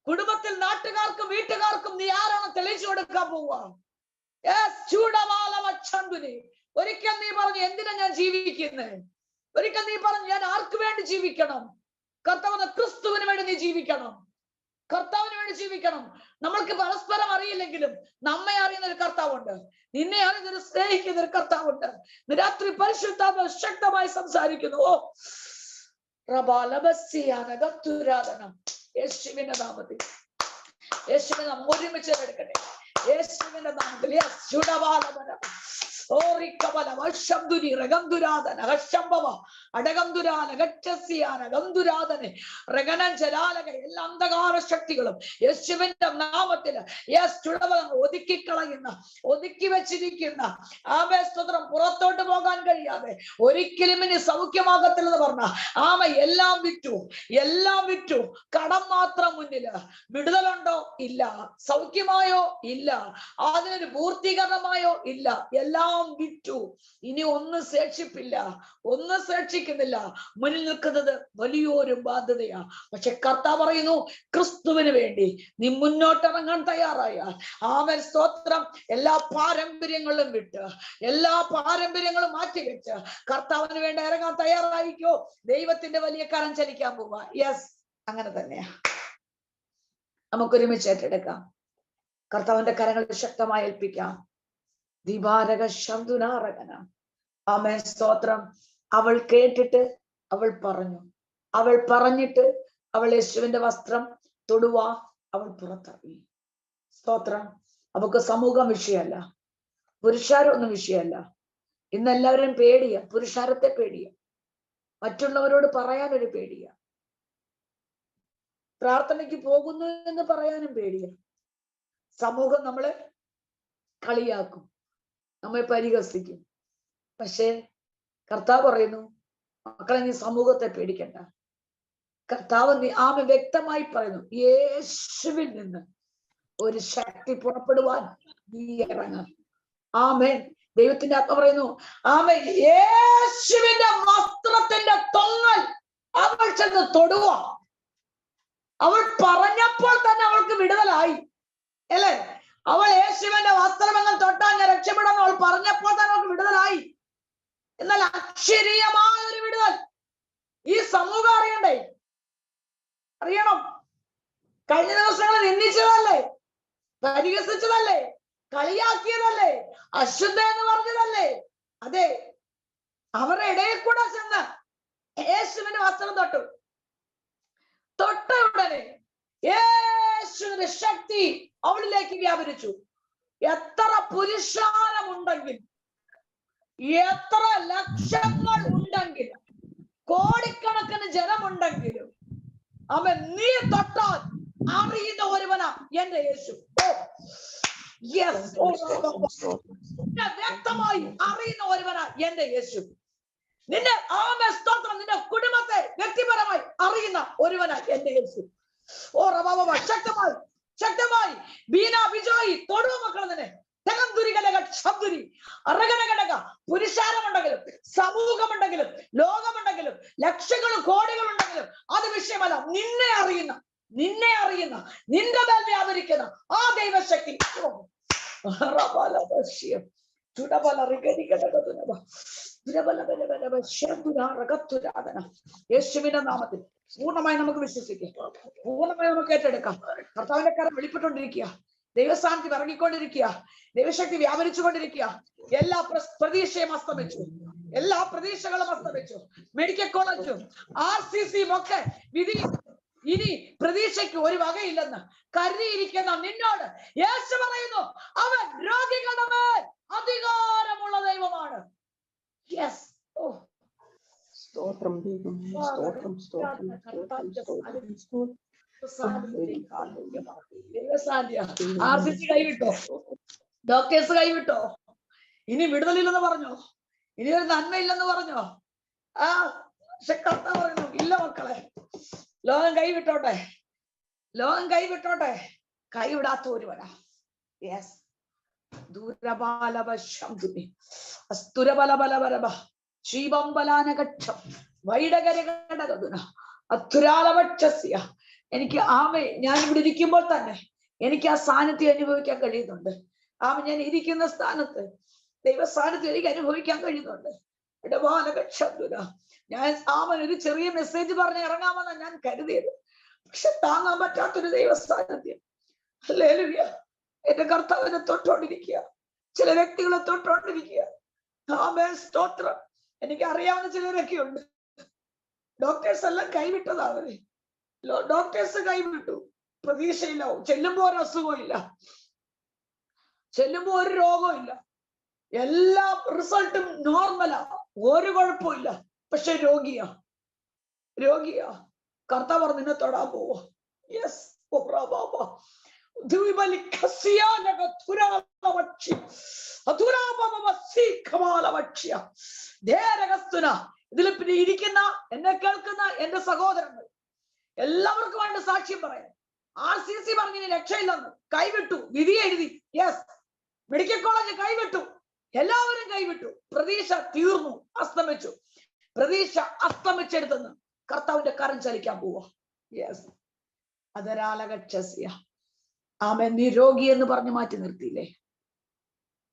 കുടുംബത്തിൽ നാട്ടുകാർക്കും വീട്ടുകാർക്കും നീ ആരാണ് തെളിയിച്ചു കൊടുക്കാൻ പോവുക. ഒരിക്കൽ നീ പറഞ്ഞു, എന്തിനാ ഞാൻ ജീവിക്കുന്നത്? ഒരിക്കൽ നീ പറഞ്ഞു, ഞാൻ ആർക്ക് വേണ്ടി ജീവിക്കണം? കർത്താവ് ക്രിസ്തുവിന് വേണ്ടി നീ ജീവിക്കണം. കർത്താവിന് വേണ്ടി ജീവിക്കണം. നമ്മൾക്ക് പരസ്പരം അറിയില്ലെങ്കിലും നമ്മെ അറിയുന്ന ഒരു കർത്താവുണ്ട്. നിന്നെ അറിയുന്ന ഒരു സ്നേഹിക്കുന്ന ഒരു കർത്താവുണ്ട്. രാത്രി പരിശുദ്ധാത്മാവ് ശക്തമായി സംസാരിക്കുന്നു. യേശുവിന്റെ നാമത്തിൽ, യേശുവിന്റെ നാമം ഒരുമിച്ച് എടുക്കട്ടെ. യേശുവിന്റെ നാമത്തിൽ എല്ലാ അന്ധകാര ശക്തികളും യേശുവിന്റെ നാമത്തിൽ ഒതുക്കിക്കളയുന്ന, ഒതുക്കി വെച്ചിരിക്കുന്ന സ്തോത്രം പുറത്തോട്ട് പോകാൻ കഴിയാതെ ഒരിക്കലും ഇനി സൗഖ്യമാകത്തില്ലെന്ന് പറഞ്ഞ എല്ലാം വിറ്റു. കടം മാത്രം മുന്നില്. വിടുതലുണ്ടോ? ഇല്ല. സൗഖ്യമായോ? ഇല്ല. അതിനൊരു പൂർത്തീകരണമായോ? ഇല്ല. എല്ലാം വിറ്റു. ഇനി ഒന്നും ശേഷിപ്പില്ല, ഒന്നും ശേഷിക്കുന്നില്ല. മുന്നിൽ നിൽക്കുന്നത് വലിയൊരു ബാധ്യതയാ. പക്ഷെ കർത്താവ് പറയുന്നു, ക്രിസ്തുവിന് വേണ്ടി നീ മുന്നോട്ടിറങ്ങാൻ തയ്യാറായാൽ, സ്തോത്രം, എല്ലാ പാരമ്പര്യങ്ങളും വിട്ട്, എല്ലാ പാരമ്പര്യങ്ങളും മാറ്റിവെച്ച് കർത്താവിന് വേണ്ടി ഇറങ്ങാൻ തയ്യാറായിക്കോ. ദൈവത്തിന്റെ വലിയ കരം ചലിക്കാൻ പോവാ. യെസ്, അങ്ങനെ തന്നെയാ. നമുക്കൊരുമിച്ച് ഏറ്റെടുക്കാം. കർത്താവിന്റെ കരങ്ങൾ ശക്തമായി ഏൽപ്പിക്കാം. ദിവാരക ശബ്ദുനാരകന. ആമേൻ, സ്തോത്രം. അവൾ കേട്ടിട്ട് അവൾ പറഞ്ഞു. അവൾ പറഞ്ഞിട്ട് അവൾ യേശുവിന്റെ വസ്ത്രം തൊടുവാ അവൾ പുറത്തിറങ്ങി. സ്തോത്രം. അവൾക്ക് സമൂഹം വിഷയമല്ല, പുരുഷാരൊന്നും വിഷയമല്ല. ഇന്ന് എല്ലാവരും പേടിയാ, പുരുഷാരത്തെ പേടിയാ, മറ്റുള്ളവരോട് പറയാനൊരു പേടിയാ, പ്രാർത്ഥനയ്ക്ക് പോകുന്നു എന്ന് പറയാനും പേടിയാ. സമൂഹം നമ്മളെ കളിയാക്കും, നമ്മെ പരിഹസിക്കും. പക്ഷേ കർത്താവ് പറയുന്നു, മക്കളെ, നീ സമൂഹത്തെ പേടിക്കണ്ട. കർത്താവ് വ്യക്തമായി പറയുന്നു, യേശുവിൽ നിന്ന് ഒരു ശക്തി പുറപ്പെടുവാൻ നീ ഇറങ്ങും. ആമേൻ. ദൈവത്തിന്റെ ആത്മ പറയുന്നു, ആമേൻ, യേശുവിന്റെ വസ്ത്രത്തിന്റെ തൊങ്ങൽ അവൾ ചെന്ന് തൊടുക. അവൾ പറഞ്ഞപ്പോൾ തന്നെ അവൾക്ക് വിടുതലായി, അല്ലേ? അവൾ യേശുവിന്റെ വസ്ത്രമെന്ന് തൊട്ടാൽ ഞാൻ രക്ഷപ്പെടുമെന്ന് അവൾ പറഞ്ഞപ്പോൾ തന്നെ അവൾക്ക് വിടുതലായി. എന്നാൽ അക്ഷരീയമായ ഒരു വിടുതൽ ഈ സമൂഹം അറിയണ്ടേ? അറിയണം. കഴിഞ്ഞ ദിവസങ്ങൾ നിന്ദിച്ചതല്ലേ, പരിഹസിച്ചതല്ലേ, കളിയാക്കിയതല്ലേ, അശുദ്ധ എന്ന് പറഞ്ഞതല്ലേ? അതെ, അവരുടെ ഇടയിൽ കൂടെ ചെന്ന് യേശുവിന്റെ വസ്ത്രം തൊട്ട ഉടനെ യേശുവിന്റെ ശക്തി അവളിലേക്ക് വ്യാപരിച്ചു. എത്ര പുരുഷാരമുണ്ടെങ്കിൽ, എത്ര ലക്ഷങ്ങൾ ഉണ്ടെങ്കിലും, കോടിക്കണക്കിന് ജനമുണ്ടെങ്കിലും, അവൻ നീ തൊട്ടാൽ അറിയുന്ന ഒരുവനാ എന്റെ യേശു. വ്യക്തമായി അറിയുന്ന ഒരുവനാ എന്റെ യേശു. നിന്റെ സ്തോത്രം, നിന്റെ കുടുംബത്തെ വ്യക്തിപരമായി അറിയുന്ന ഒരുവനാ എന്റെ യേശു. ഓ റബാബ, ശക്തമായി ശക്തമായി ബീന ബിജോയി തൊടുവ മക്കൾ തന്നെ പുരുഷാരമുണ്ടെങ്കിലും, സമൂഹമുണ്ടെങ്കിലും, ലോകമുണ്ടെങ്കിലും, ലക്ഷങ്ങളും കോടികളും ഉണ്ടെങ്കിലും അത് വിഷയമല്ല. നിന്നെ അറിയുന്ന നിന്റെ മേൽ വ്യാപരിക്കുന്ന ആ ദൈവശക്തി യേശുവിന്റെ നാമത്തിൽ പൂർണ്ണമായി നമുക്ക് വിശ്വസിക്കാം, പൂർണ്ണമായി നമുക്ക് ഏറ്റെടുക്കാം. കർത്താവിന്റെ കരം വെളിപ്പെട്ടുകൊണ്ടിരിക്കുക, ദൈവസ്ഥാനത്തിൽ ഇറങ്ങിക്കൊണ്ടിരിക്കുക, ദൈവശക്തി വ്യാപരിച്ചുകൊണ്ടിരിക്കുക. എല്ലാ പ്രതീക്ഷയും അസ്തമിച്ചു, എല്ലാ പ്രതീക്ഷകളും അസ്തമിച്ചു. മെഡിക്കൽ കോളേജും RCCയും ഒക്കെ വിധി ഇനി പ്രതീക്ഷയ്ക്ക് ഒരു വകയില്ലെന്ന് കരുതിയിരിക്കുന്ന നിന്നോട് യേശു പറയുന്നു, അവൻ രോഗികളുടെ മേൽ അധികാരമുള്ള ദൈവമാണ്. യെസ്, ഓ സ്തോത്രം ദൈവം, സ്തോത്രം സ്തോത്രം RCC കൈവിട്ടോ, ഡോക്ടേഴ്സ് കൈവിട്ടോ, ഇനി വിടുതലില്ലെന്ന് പറഞ്ഞോ, ഇനി ഒരു നന്മയില്ലെന്ന് പറഞ്ഞോ? കർത്താവ് പറയുന്നു, ഇല്ല മക്കളെ, ലോകം കൈവിട്ടോട്ടെ, ലോകം കൈവിട്ടോട്ടെ, കൈവിടാത്ത ഒരുവനാ. യെസ്, എനിക്ക് ഞാൻ ഇവിടെ ഇരിക്കുമ്പോൾ തന്നെ എനിക്ക് ആ സാന്നിധ്യം അനുഭവിക്കാൻ കഴിയുന്നുണ്ട്. ഞാൻ ഇരിക്കുന്ന സ്ഥാനത്ത് ദൈവ സാന്നിധ്യം എനിക്ക് അനുഭവിക്കാൻ കഴിയുന്നുണ്ട്. ഞാൻ ഒരു ചെറിയ മെസ്സേജ് പറഞ്ഞ് ഇറങ്ങാമെന്നാണ് ഞാൻ കരുതിയത്, പക്ഷെ താങ്ങാൻ പറ്റാത്തൊരു ദൈവ സാന്നിധ്യം. ഹല്ലേലൂയ. എന്റെ കർത്താവിനെ തൊട്ടോണ്ടിരിക്കുക, ചില വ്യക്തികളെ തൊട്ടോണ്ടിരിക്കുക. സ്തോത്രം. എനിക്ക് അറിയാവുന്ന ചിലരൊക്കെ ഉണ്ട്. ഡോക്ടേഴ്സ് എല്ലാം കൈവിട്ടതാ അവര്. ഡോക്ടേഴ്സ് കൈവിട്ടു, പ്രതീക്ഷയില്ല. ചെല്ലുമ്പോ ഒരു അസുഖവും ഇല്ല, ചെല്ലുമ്പോ ഒരു രോഗവും ഇല്ല, എല്ലാ റിസൾട്ടും നോർമലാ, ഒരു കുഴപ്പമില്ല. പക്ഷെ രോഗിയാ. കർത്താവ് പറഞ്ഞു, നിന്നെ തൊടാൻ പോവാ. യെസ്, ഇതിൽ പിന്നെ ഇരിക്കുന്ന എന്നെ കേൾക്കുന്ന എന്റെ സഹോദരങ്ങൾ എല്ലാവർക്കും വേണ്ട സാക്ഷ്യം പറയാം. RCC പറഞ്ഞിന് രക്ഷയില്ലെന്ന്, കൈവിട്ടു, വിധി എഴുതി. യെസ്, മെഡിക്കൽ കോളേജ് കൈവിട്ടു, എല്ലാവരും കൈവിട്ടു. പ്രതീക്ഷ തീർന്നു, അസ്തമിച്ചു. പ്രതീക്ഷ അസ്തമിച്ചെടുത്തെന്ന് കർത്താവിന്റെ കരം ചലിക്കാൻ പോവാ. യെസ്, അതരാലകക്ഷസ്യ. ആമേൻ. നീ രോഗി എന്ന് പറഞ്ഞു മാറ്റി നിർത്തിയില്ലേ?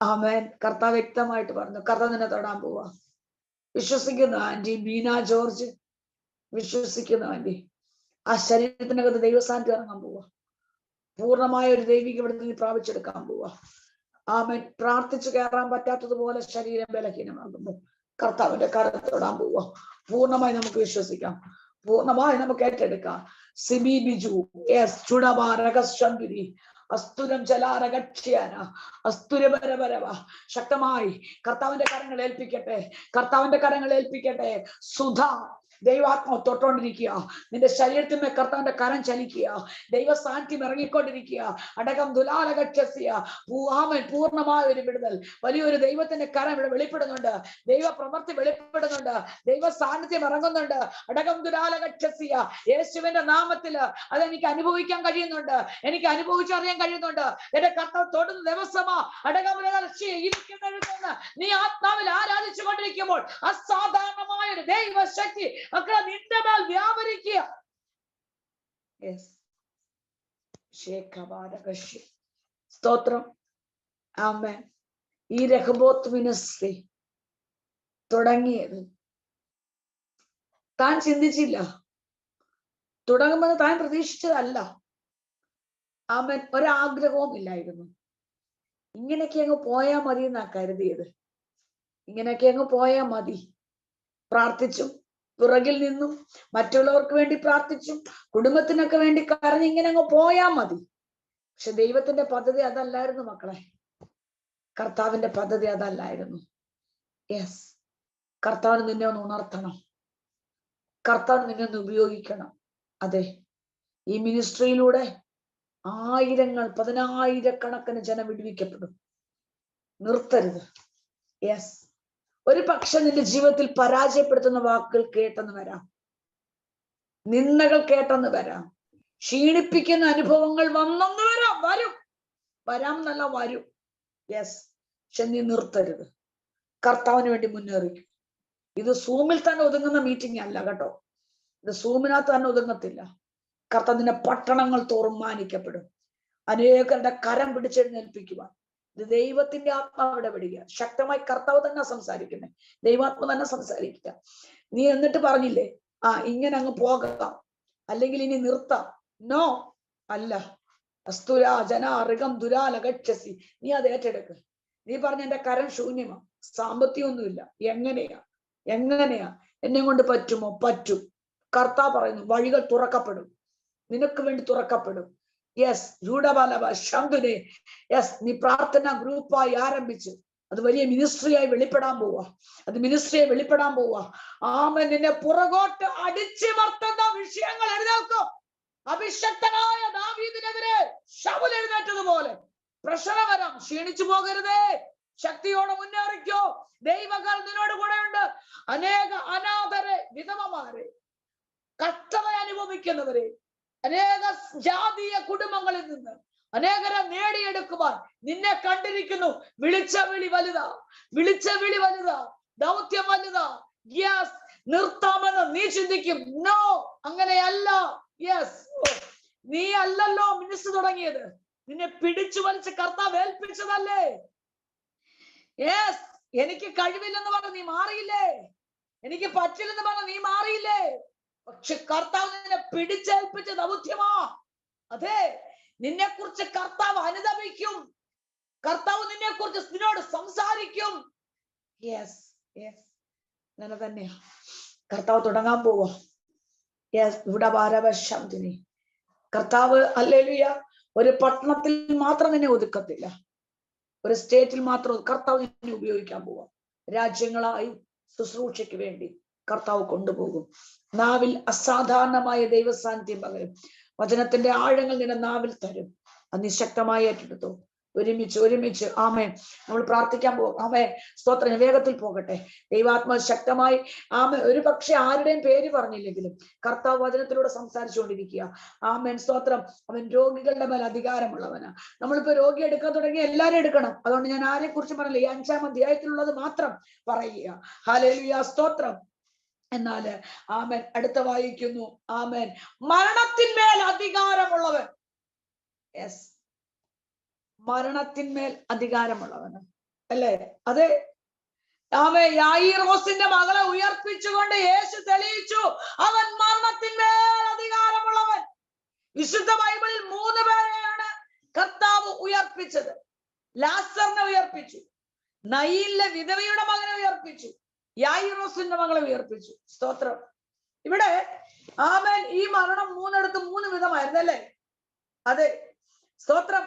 ആമേൻ. കർത്താവ് വ്യക്തമായിട്ട് പറഞ്ഞു, കർത്താവ് നിന്നെ തൊടാൻ പോവാ. വിശ്വസിക്കുന്നു ആന്റി ബീന ജോർജ്, വിശ്വസിക്കുന്നു ആന്റി. ആ ശരീരത്തിനകത്ത് ദൈവസാന്നിധ്യം ഇറങ്ങാൻ പോവാ. പൂർണ്ണമായ ഒരു ദൈവിക ഇവിടുന്ന് നീ പ്രാപിച്ചെടുക്കാൻ പോവാ. ആമേൻ. പ്രാർത്ഥിച്ചു കയറാൻ പറ്റാത്തതുപോലെ ശരീരം ബലഹീനമാകുമ്പോൾ കർത്താവിന്റെ കരത്തൊടാൻ പോവാ. പൂർണ്ണമായി നമുക്ക് വിശ്വസിക്കാം, പൂർണ്ണമായി നമുക്ക് ഏറ്റെടുക്കാം. സിബി ബിജു, യെസ്, ചുടബാരകശ്വന്തുരി, അസ്തുരം ചലാരകക്ഷ്യാന, അസ്തുരപരപരവ. ശക്തമായി കർത്താവിന്റെ കരങ്ങൾ ഏൽപ്പിക്കട്ടെ, കർത്താവിന്റെ കരങ്ങൾ ഏൽപ്പിക്കട്ടെ. സുധ, ദൈവാത്മാവ് തൊട്ടോണ്ടിരിക്കുക. നിന്റെ ശരീരത്തിന്മേൽ കർത്താവിന്റെ കരം ചലിക്കുക, ദൈവ സാന്നിധ്യം ഇറങ്ങിക്കൊണ്ടിരിക്കുക. അടകം ദുലാലകക്ഷസ്യ. പൂർണ്ണമായ ഒരു വിടുതൽ, വലിയൊരു ദൈവത്തിന്റെ കരം ഇവിടെ വെളിപ്പെടുന്നുണ്ട്, ദൈവ പ്രവൃത്തി വെളിപ്പെടുന്നുണ്ട്, ദൈവ സാന്നിധ്യം ഇറങ്ങുന്നുണ്ട്. അടകം ദുലാലകക്ഷസ്യ. യേശുവിന്റെ നാമത്തില് അതെനിക്ക് അനുഭവിക്കാൻ കഴിയുന്നുണ്ട്, എനിക്ക് അനുഭവിച്ചറിയാൻ കഴിയുന്നുണ്ട്. എന്റെ കർത്താവ് തൊടുന്ന ദിവസമാ. അടകം ഇരിക്കുന്ന നീ ആത്മാവിൽ ആരാധിച്ചു കൊണ്ടിരിക്കുമ്പോൾ അസാധാരണമായ ഒരു ദൈവശക്തി മക്കളെ നിന്റെ മേൽ വ്യാപരിക്കുക. സ്തോത്രം. ആമേൻ. ഈ രഹബോത്ത് മിനിസ്ട്രി തുടങ്ങിയത്. താൻ ചിന്തിച്ചില്ല, തുടങ്ങുമെന്ന് താൻ പ്രതീക്ഷിച്ചതല്ല. അവൻ ഒരാഗ്രഹവും ഇല്ലായിരുന്നു. ഇങ്ങനെയൊക്കെ അങ്ങ് പോയാ മതി എന്നാ കരുതിയത്. ഇങ്ങനെയൊക്കെ അങ്ങ് പോയാ മതി. പ്രാർത്ഥിച്ചും പുറകിൽ നിന്നും മറ്റുള്ളവർക്ക് വേണ്ടി പ്രാർത്ഥിച്ചും കുടുംബത്തിനൊക്കെ വേണ്ടി കരഞ്ഞ് ഇങ്ങനെ അങ്ങ് പോയാ മതി. പക്ഷെ ദൈവത്തിന്റെ പദ്ധതി അതല്ലായിരുന്നു മക്കളെ. കർത്താവിന്റെ പദ്ധതി അതല്ലായിരുന്നു. യെസ്, കർത്താവിന് നിന്നെ ഒന്ന് ഉണർത്തണം. കർത്താവിന് നിന്നെ ഒന്ന് ഉപയോഗിക്കണം. അതെ, ഈ മിനിസ്ട്രിയിലൂടെ ആയിരങ്ങൾ, പതിനായിരക്കണക്കിന് ജനം വിടുവിക്കപ്പെടും. നിർത്തരുത്. യെസ്, ഒരു പക്ഷെ നിന്റെ ജീവിതത്തിൽ പരാജയപ്പെടുത്തുന്ന വാക്കുകൾ കേട്ടെന്ന് വരാം, നിന്ദകൾ കേട്ടെന്ന് വരാം, ക്ഷീണിപ്പിക്കുന്ന അനുഭവങ്ങൾ വന്നെന്ന് വരാം എന്നല്ല വരും. യെസ്, പക്ഷെ നീ നിർത്തരുത്. കർത്താവിന് വേണ്ടി മുന്നേറിക്കും. ഇത് സൂമിൽ തന്നെ ഒതുങ്ങുന്ന മീറ്റിംഗ് അല്ല കേട്ടോ. ഇത് സൂമിനകത്ത് തന്നെ ഒതുങ്ങത്തില്ല. കർത്താവിന്റെ പട്ടണങ്ങൾ തോറും മാനിക്കപ്പെടും. അനേകരുടെ കരം പിടിച്ചെഴുന്നേൽപ്പിക്കുവാൻ ഇത് ദൈവത്തിന്റെ ആത്മാവിടെ വിടുക. ശക്തമായി കർത്താവ് തന്നെ സംസാരിക്കുന്നത്, ദൈവാത്മ തന്നെ സംസാരിക്കുക. നീ എന്നിട്ട് പറഞ്ഞില്ലേ, ഇങ്ങനെ അങ്ങ് പോകാം, അല്ലെങ്കിൽ ഇനി നിർത്താം. നോ, അല്ല. അസ്തുരാ ജനാ ഋഗം ദുരാലഗച്ഛസി. നീ അത് ഏറ്റെടുക്ക്. നീ പറഞ്ഞ എന്റെ കരം ശൂന്യമാ, സാമ്പത്തികമൊന്നുമില്ല, എങ്ങനെയാ എന്നെ കൊണ്ട് പറ്റുമോ? പറ്റും. കർത്താവ് പറയുന്നു, വഴികൾ തുറക്കപ്പെടും, നിനക്ക് വേണ്ടി തുറക്കപ്പെടും. യെസ്, രൂഢബാലവ ശംഖുനെ. യെസ്, നീ പ്രാർത്ഥന ഗ്രൂപ്പായി ആരംഭിച്ചു, അത് വലിയ മിനിസ്ട്രിയായി വെളിപ്പെടാൻ പോവാ. ആമേൻ. നിന്നെ പുറകോട്ട് അടിച്ചമർത്തുന്ന വിഷയങ്ങൾ എഴുന്നേൽക്കും. അഭിഷക്തനായ ദാവീദിനെതിരെ ശൗൽ എഴുന്നേറ്റതുപോലെ പ്രശ്നം വരാം. ക്ഷീണിച്ചു പോകരുതേ, ശക്തിയോടെ മുന്നേറിക്കോ. ദൈവങ്ങൾ നിന്നോട് കൂടെ ഉണ്ട്. അനേക അനാഥരെ, വിധവമാരെ, കഷ്ടത അനുഭവിക്കുന്നവരെ, അനേക ജാതീയ കുടുംബങ്ങളിൽ നിന്ന് അനേകരെ നേടിയെടുക്കുവാൻ നിന്നെ കണ്ടിരിക്കുന്നു. വിളിച്ച വിളി വലുതാ, ദൗത്യം വലുതാ. യെസ്, നിർത്താമെന്ന് നീ ചിന്തിക്കും. നോ, അങ്ങനെയല്ല. യെസ്, നീ അല്ലല്ലോ മിനിസ് തുടങ്ങിയത്, നിന്നെ പിടിച്ചു വലിച്ച് കർത്താവ് ഏൽപ്പിച്ചതല്ലേ. യെസ്, എനിക്ക് കഴിവില്ലെന്ന് പറഞ്ഞ് നീ മാറിയില്ലേ, എനിക്ക് പറ്റില്ലെന്ന് പറഞ്ഞ് നീ മാറിയില്ലേ. പക്ഷെ കർത്താവ് നിന്നെ പിടിച്ചേൽപ്പിച്ച ദൗത്യമാ. അതെ, നിന്നെ കുറിച്ച് കർത്താവ് അനുതപിക്കും. കർത്താവ് നിന്നെ കുറിച്ച് നിന്നോട് സംസാരിക്കും. യെസ്, അങ്ങനെ തന്നെയാ കർത്താവ് തുടങ്ങാൻ പോവാ. യെസ്, ഇവിടെ ഭാരവശാന്തിനി കർത്താവ് ഹല്ലേലൂയ ഒരു പട്ടണത്തിൽ മാത്രം നിന്നെ ഒതുക്കത്തില്ല, ഒരു സ്റ്റേറ്റിൽ മാത്രം കർത്താവ് നിന്നെ ഉപയോഗിക്കാൻ പോവാ. രാജ്യങ്ങളായി ശുശ്രൂഷയ്ക്ക് വേണ്ടി കർത്താവ് കൊണ്ടുപോകും. നാവിൽ അസാധാരണമായ ദൈവസാന്നിധ്യം പകരും. വചനത്തിന്റെ ആഴങ്ങൾ നിന്റെ നാവിൽ തരും. അത് നിശക്തമായി ഏറ്റെടുത്തു. ഒരുമിച്ച് ആമേൻ. നമ്മൾ പ്രാർത്ഥിക്കാൻ പോകും. ആമേൻ. സ്തോത്രം. വേഗത്തിൽ പോകട്ടെ. ദൈവാത്മാ ശക്തമായി ആമേൻ. ഒരു പക്ഷെ ആരുടെയും പേര് പറഞ്ഞില്ലെങ്കിലും കർത്താവ് വചനത്തിലൂടെ സംസാരിച്ചുകൊണ്ടിരിക്കുക. ആമേൻ. സ്തോത്രം. അവൻ രോഗികളുടെ മേൽ അധികാരമുള്ളവനാ. നമ്മളിപ്പോ രോഗി എടുക്കാൻ തുടങ്ങി, എല്ലാരും എടുക്കണം. അതുകൊണ്ട് ഞാൻ ആരെ കുറിച്ച് പറഞ്ഞില്ല, ഈ 5-ാം അധ്യായത്തിലുള്ളത് മാത്രം പറയുക. ഹല്ലേലൂയ, സ്തോത്രം. എന്നാല് ആമേൻ. അടുത്ത വായിക്കുന്നു. ആമേൻ. മരണത്തിന്മേൽ അധികാരമുള്ളവൻ. യെസ്, മരണത്തിന്മേൽ അധികാരമുള്ളവന് അല്ലേ? അതെ. ആമേൻ. യായിറോസിന്റെ മകളെ ഉയർപ്പിച്ചുകൊണ്ട് യേശു തെളിയിച്ചു, അവൻ മരണത്തിന്മേൽ അധികാരമുള്ളവൻ. വിശുദ്ധ ബൈബിളിൽ 3 പേരെയാണ് കർത്താവ് ഉയർപ്പിച്ചത്. ലാസറിനെ ഉയർപ്പിച്ചു, നയീനിലെ വിധവയുടെ മകനെ ഉയർപ്പിച്ചു, യായിറോസിന്റെ മകളെ ഉയർപ്പിച്ചു. സ്തോത്രം. ഇവിടെ ആമേൻ. ഈ മരണം 3 വിധമായിരുന്നു അല്ലേ? അതെ, സ്തോത്രം.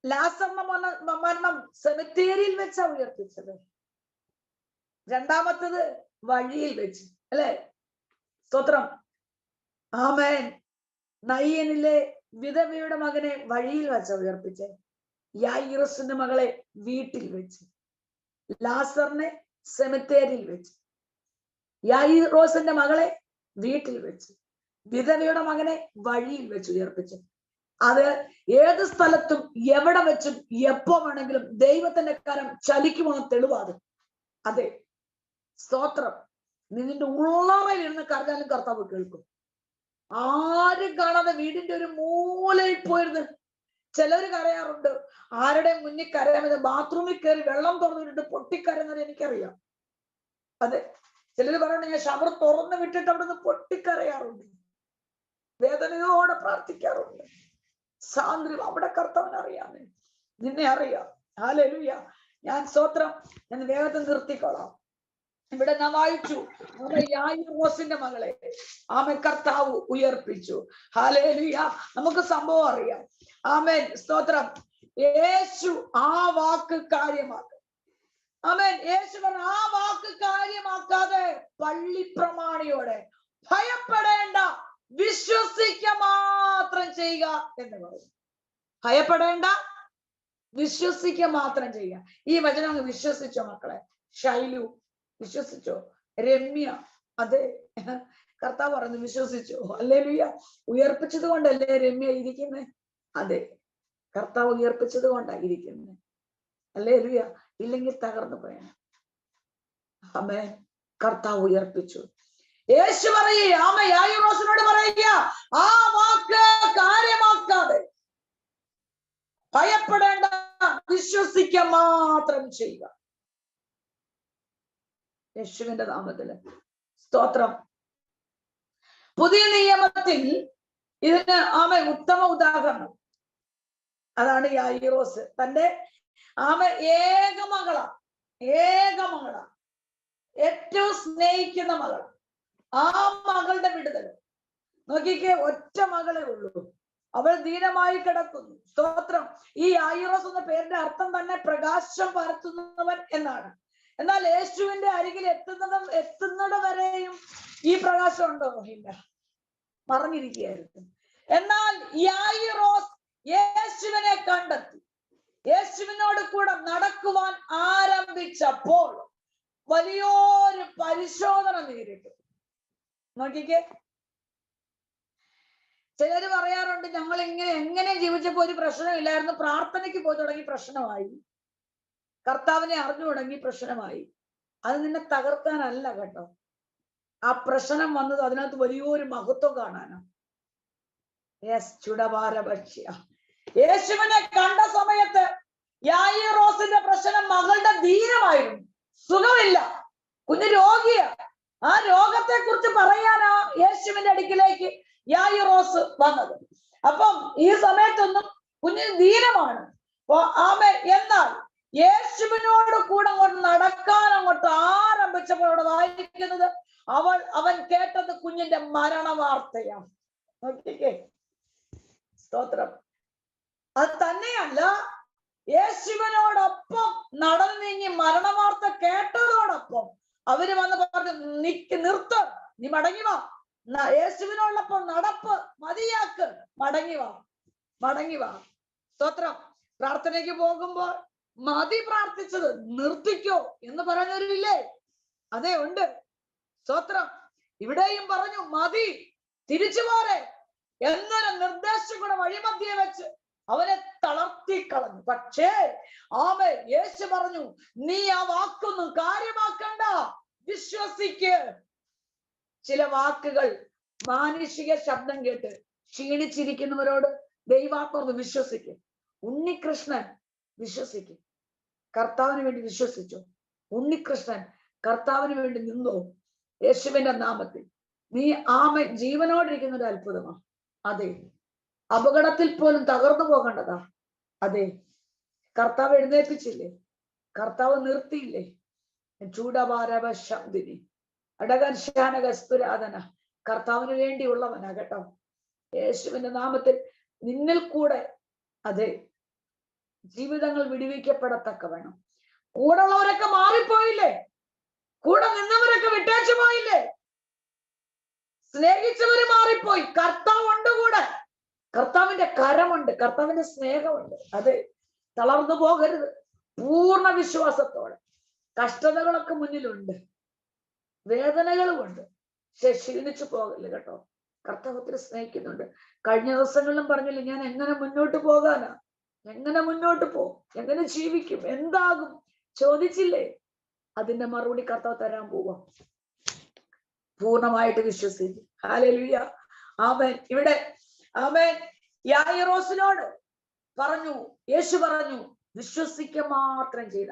ലാസറിന്റെ മരണം സെമിത്തേരിയിൽ വെച്ചാ ഉയർപ്പിച്ചത്. രണ്ടാമത്തത് വഴിയിൽ വെച്ച് അല്ലെ? സ്തോത്രം. ആമേൻ. നയീനിലെ വിധവയുടെ മകനെ വഴിയിൽ വെച്ചാ ഉയർപ്പിച്ചേ. യായിറോസിന്റെ മകളെ വീട്ടിൽ വെച്ച്, ലാസറിനെ സെമിത്തേരിയിൽ വെച്ച്, യായിറോസിന്റെ മകളെ വീട്ടിൽ വെച്ച്, വിധവയുടെ മകനെ വഴിയിൽ വെച്ച് ഉയർപ്പിച്ചു. അത് ഏത് സ്ഥലത്തും എവിടെ വെച്ചും എപ്പോ വേണമെങ്കിലും ദൈവത്തിന്റെ കരം ചലിക്കുമെന്ന് തെളിവാത്. അതെ, സ്തോത്രം. നിന്റെ ഉള്ളറയിൽ ഇരുന്ന് കരഞ്ഞാലും കർത്താവ് കേൾക്കും. ആരും കാണാതെ വീടിന്റെ ഒരു മൂലയിൽ പോയിരുന്ന് ചിലര് കരയാറുണ്ട്. ആരുടെ മുന്നിൽ കരയാമെന്ന് ബാത്റൂമിൽ കയറി വെള്ളം തുറന്നിട്ട് പൊട്ടിക്കരയുന്നത് എനിക്കറിയാം. അതെ, ചിലര് പറയുന്നത് ഞാൻ ഷവർ തുറന്നു വിട്ടിട്ട് അവിടെ നിന്ന് പൊട്ടിക്കരയാറുണ്ട്, വേദനയോടെ പ്രാർത്ഥിക്കാറുണ്ട്. സാന്ദ്രം അവിടെ കർത്താവിനെ അറിയാമേ, നിന്നെ അറിയാം. ഹല്ലേലൂയ. ഞാൻ സ്തോത്രം, ഞാൻ വേഗത്തിൽ നിർത്തിക്കൊള്ളാം. ഇവിടെ നാം വായിച്ചു, യായിറോസിന്റെ മകളെ ആമേൻ കർത്താവ് ഉയർപ്പിച്ചു. ഹല്ലേലൂയ. നമുക്ക് സംഭവം അറിയാം. ആമേൻ സ്തോത്രം. യേശു ആ വാക്ക് കാര്യമാക്കും. ആമേൻ. യേശു പറഞ്ഞ ആ വാക്ക് കാര്യമാക്കാതെ പള്ളിപ്രമാണിയോടെ ഭയപ്പെടേണ്ട, വിശ്വസിക്ക മാത്രം ചെയ്യുക എന്ന് പറയും. ഭയപ്പെടേണ്ട, വിശ്വസിക്ക മാത്രം ചെയ്യുക. ഈ വചനം അങ്ങ് വിശ്വസിച്ചോ മക്കളെ? ശൈലു വിശ്വസിച്ചോ? രമ്യ, അതെ, കർത്താവ് പറഞ്ഞു വിശ്വസിച്ചോ. ഹല്ലേലൂയ. ഉയർപ്പിച്ചത് കൊണ്ടല്ലേ രമ്യ ഇരിക്കുന്നത്? അതെ, കർത്താവ് ഉയർപ്പിച്ചത് കൊണ്ടാണ് ഇരിക്കുന്നത്. ഹല്ലേലൂയ. ഇല്ലെങ്കിൽ തകർന്നു പോയാണ്. ആമേൻ. കർത്താവ് ഉയർപ്പിച്ചു. യേശു പറയുക, ആമേൻ, യായിറോസിനോട് പറയുക, ആ വാക്ക് കാര്യമാക്കാതെ ഭയപ്പെടേണ്ട, വിശ്വസിക്ക മാത്രം ചെയ്യുക. യേശുവിന്റെ നാമത്തില് സ്തോത്രം. പുതിയ നിയമത്തിൽ ഇതിന് ആമേൻ ഉത്തമ ഉദാഹരണം അതാണ് യായിറോസ്. തന്റെ ആമേൻ ഏകമകളാ, ഏറ്റവും സ്നേഹിക്കുന്ന മകൾ. ആ മകളുടെ വിടുതൽ നോക്കിക്കേ, ഒറ്റ മകളെ ഉള്ളൂ, അവൾ ദീനമായി കിടക്കുന്നു. സ്തോത്രം. ഈ യായിറോസ് എന്ന പേരിന്റെ അർത്ഥം തന്നെ പ്രകാശം പരത്തുന്നവൻ എന്നാണ്. എന്നാൽ യേശുവിന്റെ അരികിൽ എത്തുന്നത് വരെയും ഈ പ്രകാശം ഉണ്ടോ? ഇല്ല, മറഞ്ഞിരിക്കുകയായിരുന്നു. എന്നാൽ യായിറോസ് യേശുവിനെ കണ്ടെത്തി. യേശുവിനോട് കൂടെ നടക്കുവാൻ ആരംഭിച്ചപ്പോൾ വലിയൊരു പരിശോധന നേരിട്ടു. നോക്കിക്കേ, ചിലര് പറയാറുണ്ട്, ഞങ്ങൾ എങ്ങനെ ജീവിച്ചപ്പോ ഒരു പ്രശ്നമില്ലായിരുന്നു, പ്രാർത്ഥനയ്ക്ക് പോയി തുടങ്ങി പ്രശ്നമായി, കർത്താവിനെ അറിഞ്ഞു തുടങ്ങി പ്രശ്നമായി. അത് നിന്നെ തകർക്കാനല്ല കേട്ടോ. ആ പ്രശ്നം വന്നത് അതിനകത്ത് വലിയൊരു മഹത്വം കാണാനാണ്. യേശുവിനെ കണ്ട സമയത്ത് യായിറോസിന്റെ പ്രശ്നം മകളുടെ ധീരമായിരുന്നു. സുഖമില്ല, കുഞ്ഞ് രോഗിയ. ആ രോഗത്തെ കുറിച്ച് പറയാനാ യേശുവിന്റെ അടുക്കിലേക്ക് യായിറോസ് വന്നത്. അപ്പം ഈ സമയത്തൊന്നും കുഞ്ഞിന് ധീരമാണ്. ആമേൻ. എന്നാൽ യേശുവിനോട് കൂടെ അങ്ങോട്ട് നടക്കാൻ അങ്ങോട്ട് ആരംഭിച്ചപ്പോൾ അവിടെ വായിക്കുന്നത് അവൻ കേട്ടത് കുഞ്ഞിന്റെ മരണ വാർത്തയാണ്. നോക്കിക്കേ, സ്തോത്രം. അത് തന്നെയല്ല, യേശുവിനോടൊപ്പം നടന്നു നീങ്ങി മരണവാർത്ത കേട്ടതോടൊപ്പം അവര് വന്ന് പറഞ്ഞു, നിർത്ത്, നീ മടങ്ങി വാ, യേശുവിനോടൊപ്പം നടപ്പ് മതിയാക്ക്, മടങ്ങി വാ. സ്തോത്രം. പ്രാർത്ഥനയ്ക്ക് പോകുമ്പോൾ മതി പ്രാർത്ഥിച്ചത്, നിർത്തിക്കോ എന്ന് പറഞ്ഞവരില്ലേ? അതെ, ഉണ്ട്. സ്തോത്രം. ഇവിടെയും പറഞ്ഞു മതി, തിരിച്ചു പോരെ എന്നൊരു നിർദ്ദേശം കൂടെ വഴിമധ്യേ വെച്ച് അവനെ തളർത്തി കളഞ്ഞു. പക്ഷേ ആമേൻ, യേശു പറഞ്ഞു, നീ ആ വാക്കൊന്നും കാര്യമാക്കണ്ട, വിശ്വസിക്ക്. ചില വാക്കുകൾ മാനുഷിക ശബ്ദം കേട്ട് ക്ഷീണിച്ചിരിക്കുന്നവരോട് ദൈവാത്മാവ് വിശ്വസിക്കും. ഉണ്ണികൃഷ്ണൻ വിശ്വസിക്കും, കർത്താവിന് വേണ്ടി വിശ്വസിച്ചു. ഉണ്ണികൃഷ്ണൻ കർത്താവിന് വേണ്ടി നിന്നോ യേശുവിന്റെ നാമത്തിൽ. നീ ആമേൻ ജീവനോടിരിക്കുന്ന ഒരു അത്ഭുതമാണ്. അതെ, അപകടത്തിൽ പോലും തകർന്നു പോകേണ്ടതാ. അതെ, കർത്താവ് എഴുന്നേൽപ്പിച്ചില്ലേ, കർത്താവ് നിർത്തിയില്ലേ. ചൂടപാരവശാന്തിനി അടകർശാനകസ്തുരാധന കർത്താവിന് വേണ്ടിയുള്ളവനാ കേട്ടോ. യേശുവിന്റെ നാമത്തിൽ നിന്നിൽ കൂടെ അതെ ജീവിതങ്ങൾ വിടുവിക്കപ്പെടത്തക്ക വേണം. കൂടെ ഉള്ളവരൊക്കെ മാറിപ്പോയില്ലേ, കൂടെ നിന്നവരൊക്കെ വിട്ടേച്ചു പോയില്ലേ, സ്നേഹിച്ചവര് മാറിപ്പോയി. കർത്താവ് ഉണ്ട് കൂടെ, കർത്താവിന്റെ കരമുണ്ട്, കർത്താവിന്റെ സ്നേഹമുണ്ട്. അതെ, തളർന്നു പോകരുത്. പൂർണ്ണ വിശ്വാസത്തോടെ. കഷ്ടതകളൊക്കെ മുന്നിലുണ്ട്, വേദനകളുമുണ്ട്, പക്ഷെ ക്ഷീണിച്ചു പോകല്ലേ കേട്ടോ. കർത്താവ് ഒത്തിരി സ്നേഹിക്കുന്നുണ്ട്. കഴിഞ്ഞ ദിവസങ്ങളിലും പറഞ്ഞില്ലേ, ഞാൻ എങ്ങനെ മുന്നോട്ട് പോകാനാ, എങ്ങനെ മുന്നോട്ട് പോകും, എങ്ങനെ ജീവിക്കും, എന്താകും ചോദിച്ചില്ലേ? അതിന്റെ മറുപടി കർത്താവ് തരാൻ പോവാ. പൂർണ്ണമായിട്ട് പറഞ്ഞു, യേശു പറഞ്ഞു, വിശ്വസിക്കുക മാത്രം ചെയ്ത.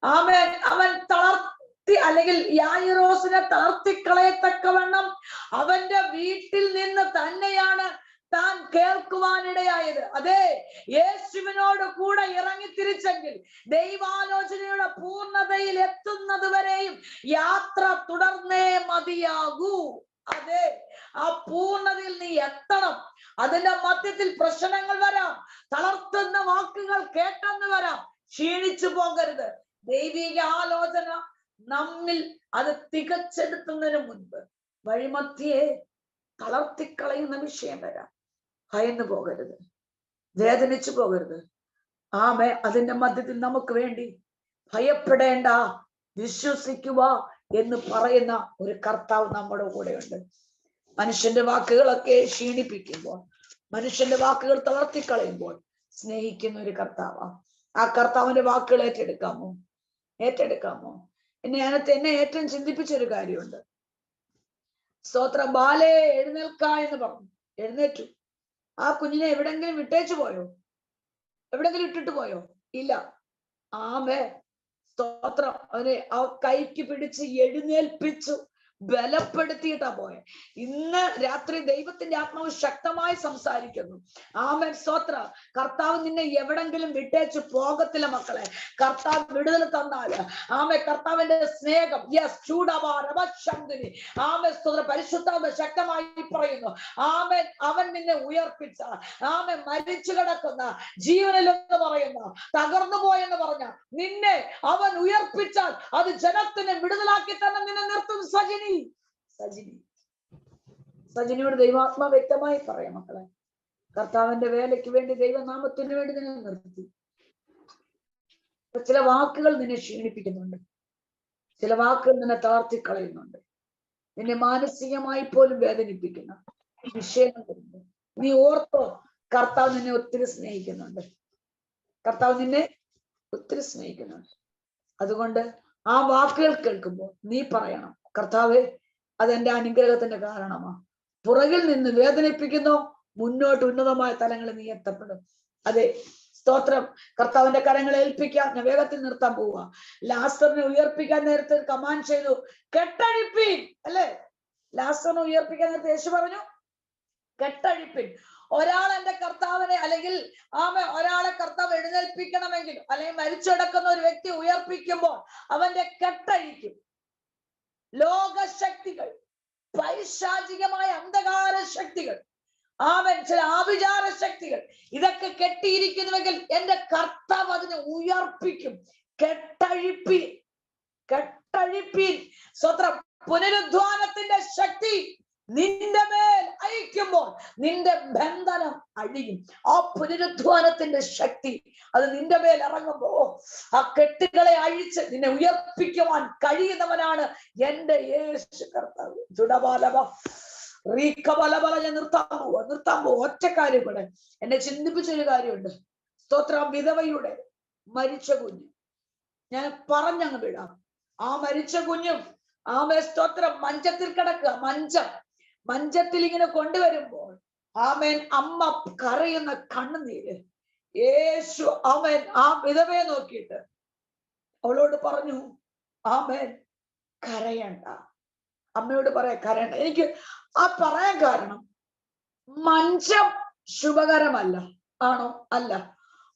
ആമേൻ. അവൻ തളർത്തി, അല്ലെങ്കിൽ യായിറോസിനെ തളർത്തിക്കളയത്തക്കവണ്ണം അവന്റെ വീട്ടിൽ നിന്ന് തന്നെയാണ് താൻ കേൾക്കുവാനിടയായത്. അതെ, യേശുവിനോട് കൂടെ ഇറങ്ങി തിരിച്ചെങ്കിൽ ദൈവാലോചനയുടെ പൂർണ്ണതയിൽ എത്തുന്നത് വരെയും യാത്ര തുടർന്നേ മതിയാകൂ. അതെ, ആ പൂർണ്ണതയിൽ നീ എത്തണം. അതിന്റെ മധ്യത്തിൽ പ്രശ്നങ്ങൾ വരാം, തളർത്തുന്ന വാക്കുകൾ കേട്ടെന്ന് വരാം. ക്ഷീണിച്ചു പോകരുത്. ദൈവിക ആലോചന നമ്മിൽ അത് തികച്ചെടുത്തുന്നതിന് മുൻപ് വഴിമധ്യേ തളർത്തിക്കളയുന്ന വിഷയം വരാം. ഭയന്നു പോകരുത്, വേദനിച്ചു പോകരുത്. ആമേ. അതിന്റെ മധ്യത്തിൽ നമുക്ക് വേണ്ടി ഭയപ്പെടേണ്ട, വിശ്വസിക്കുക എന്ന് പറയുന്ന ഒരു കർത്താവ് നമ്മുടെ കൂടെയുണ്ട്. മനുഷ്യന്റെ വാക്കുകളൊക്കെ ക്ഷീണിപ്പിക്കുമ്പോൾ, മനുഷ്യന്റെ വാക്കുകൾ തളർത്തിക്കളയുമ്പോൾ സ്നേഹിക്കുന്ന ഒരു കർത്താവാണ്. ആ കർത്താവിന്റെ വാക്കുകൾ ഏറ്റെടുക്കാമോ? ഏറ്റെടുക്കാമോ? എന്നെ ഏറ്റവും ചിന്തിപ്പിച്ചൊരു കാര്യമുണ്ട്. സ്തോത്രം. ബാലേ എഴുന്നേൽക്ക എന്ന് പറഞ്ഞു. എഴുന്നേറ്റു. ആ കുഞ്ഞിനെ എവിടെങ്കിലും വിട്ടേച്ചു പോയോ? എവിടെങ്കിലും ഇട്ടിട്ട് പോയോ? ഇല്ല. ആമേ. സ്തോത്രം. അവനെ ആ കൈക്ക് പിടിച്ച് എഴുന്നേൽപ്പിച്ചു, ബലപ്പെടുത്തിയിട്ടാ പോയെ. ഇന്ന് രാത്രി ദൈവത്തിന്റെ ആത്മാവ് ശക്തമായി സംസാരിക്കുന്നു. ആമേൻ. സ്തോത്ര. കർത്താവ് നിന്നെ എവിടെങ്കിലും വിട്ടേച്ച് പോകത്തില്ല മക്കളെ. കർത്താവ് വിടുതൽ തന്നാല്, ആമേ, കർത്താവിന്റെ സ്നേഹം, യെസ്, ചൂടവാരവശന്തിനി, ആമേ, സ്തോത്ര, പരിശുദ്ധാത്മ ശക്തമായി പറയുന്നു. ആമേൻ. അവൻ നിന്നെ ഉയർപ്പിച്ച, ആമേ, മരിച്ചു കിടക്കുന്ന, ജീവനിലെന്ന് പറയുന്ന, തകർന്നു പോയെന്ന് പറഞ്ഞ നിന്നെ അവൻ ഉയർപ്പിച്ചാൽ അത് ജനത്തിനെ വിടുതലാക്കി തന്നെ നിന്നെ നിർത്തും. സജിനിയോട് ദൈവാത്മാ വ്യക്തമായി പറയാം മക്കളെ. കർത്താവിന്റെ വേലയ്ക്ക് വേണ്ടി, ദൈവനാമത്തിന് വേണ്ടി നിന്നെ നിർത്തി. ചില വാക്കുകൾ നിന്നെ ക്ഷീണിപ്പിക്കുന്നുണ്ട്, ചില വാക്കുകൾ നിന്നെ തളർത്തിക്കളയുന്നുണ്ട്, നിന്നെ മാനസികമായി പോലും വേദനിപ്പിക്കുന്ന വിഷയങ്ങളുണ്ട്. നീ ഓർത്തോ, കർത്താവ് നിന്നെ ഒത്തിരി സ്നേഹിക്കുന്നുണ്ട്. കർത്താവ് നിന്നെ ഒത്തിരി സ്നേഹിക്കുന്നുണ്ട്. അതുകൊണ്ട് ആ വാക്കുകൾ കേൾക്കുമ്പോൾ നീ പറയണം, കർത്താവേ, അതെന്റെ അനുഗ്രഹത്തിന്റെ കാരണമാ. പുറകിൽ നിന്ന് വേദനിപ്പിക്കുന്നു, മുന്നോട്ട് ഉന്നതമായ തലങ്ങളിൽ നീ എത്തപ്പെടും. അതെ, സ്തോത്രം. കർത്താവിന്റെ കരങ്ങളെ ഏൽപ്പിക്കാൻ ഞാൻ വേഗത്തിൽ നിർത്താൻ പോവുക. ലാസറിനെ ഉയർപ്പിക്കാൻ നേരത്തെ കമാൻഡ് ചെയ്തു, കെട്ടഴിപ്പിൻ. അല്ലെ, ലാസറിനെ ഉയർപ്പിക്കാൻ നേരത്തെ യേശു പറഞ്ഞു, കെട്ടഴിപ്പിൻ. ഒരാൾ എന്റെ കർത്താവിനെ, അല്ലെങ്കിൽ ഒരാളെ കർത്താവ് എഴുന്നേൽപ്പിക്കണമെങ്കിൽ, അല്ലെങ്കിൽ മരിച്ചടക്കുന്ന ഒരു വ്യക്തി ഉയർപ്പിക്കുമ്പോൾ അവന്റെ കെട്ടഴിക്കും. ലോകശക്തികൾ, പൈശാചികമായ അന്ധകാര ശക്തികൾ, ചില ആഭിചാര ശക്തികൾ, ഇതൊക്കെ കെട്ടിയിരിക്കുന്നുവെങ്കിൽ എന്റെ കർത്താവ് അതിനെ ഉയർപ്പിക്കും. കെട്ടഴിപ്പീൻ, കെട്ടഴിപ്പീൻ. സ്വത്രം. പുനരുദ്ധാനത്തിന്റെ ശക്തി നിന്റെ മേൽ അയക്കുമ്പോൾ നിന്റെ ബന്ധനം അഴിയും. ആ പുനരുദ്ധാനത്തിന്റെ ശക്തി അത് നിന്റെ മേൽ ഇറങ്ങുമ്പോ ആ കെട്ടുകളെ അഴിച്ച് നിന്നെ ഉയർപ്പിക്കുവാൻ കഴിയുന്നവനാണ് എന്റെ യേശു കർത്താവ്. ജുഡബാലബ റീക്കബലബല. ഞാൻ നിർത്താൻ പോവോ. ഒറ്റ കാര്യം കൂടെ എന്നെ ചിന്തിപ്പിച്ചൊരു കാര്യമുണ്ട്. സ്തോത്രം. വിധവയുടെ മരിച്ച കുഞ്ഞ് ഞാൻ പറഞ്ഞങ്ങ് വിടാം. ആ മരിച്ച കുഞ്ഞും സ്തോത്രം മഞ്ചത്തിൽ കിടക്കുക. മഞ്ചത്തിൽ ഇങ്ങനെ കൊണ്ടുവരുമ്പോൾ അമ്മ കരയുന്ന കണ്ണുനീര്. യേശു ആ വിധവയെ നോക്കിയിട്ട് അവളോട് പറഞ്ഞു, കരയണ്ട. അമ്മയോട് കരയണ്ട. എനിക്ക് ആ പറയാൻ കാരണം, മഞ്ചം ശുഭകരമല്ല. ആണോ? അല്ല.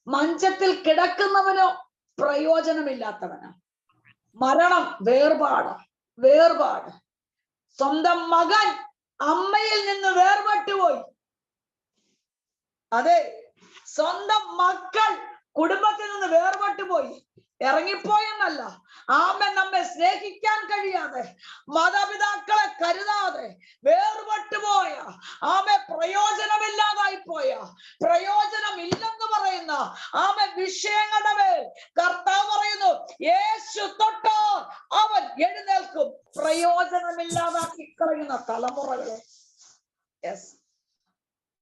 മഞ്ചത്തിൽ കിടക്കുന്നവനോ പ്രയോജനമില്ലാത്തവനാ. മരണം വേർപാട്. സ്വന്തം മകൻ അമ്മയിൽ നിന്ന് വേർപെട്ടുപോയി. അതെ, സ്വന്തം മക്കൾ കുടുംബത്തിൽ നിന്ന് വേർപെട്ടുപോയി. ഇറങ്ങിപ്പോയെന്നല്ല, നമ്മെ സ്നേഹിക്കാൻ കഴിയാതെ, മാതാപിതാക്കളെ കരുതാതെ വേർപെട്ടുപോയ, പ്രയോജനമില്ലാതായി പോയ, പ്രയോജനമില്ലെന്ന് പറയുന്ന വിഷയങ്ങളുടെ മേൽ കർത്താവ് പറയുന്നു, യേശു തൊട്ടോ അവൻ എഴുന്നേൽക്കും. പ്രയോജനമില്ലാതാക്കി കളയുന്ന തലമുറകളെ, യെസ്,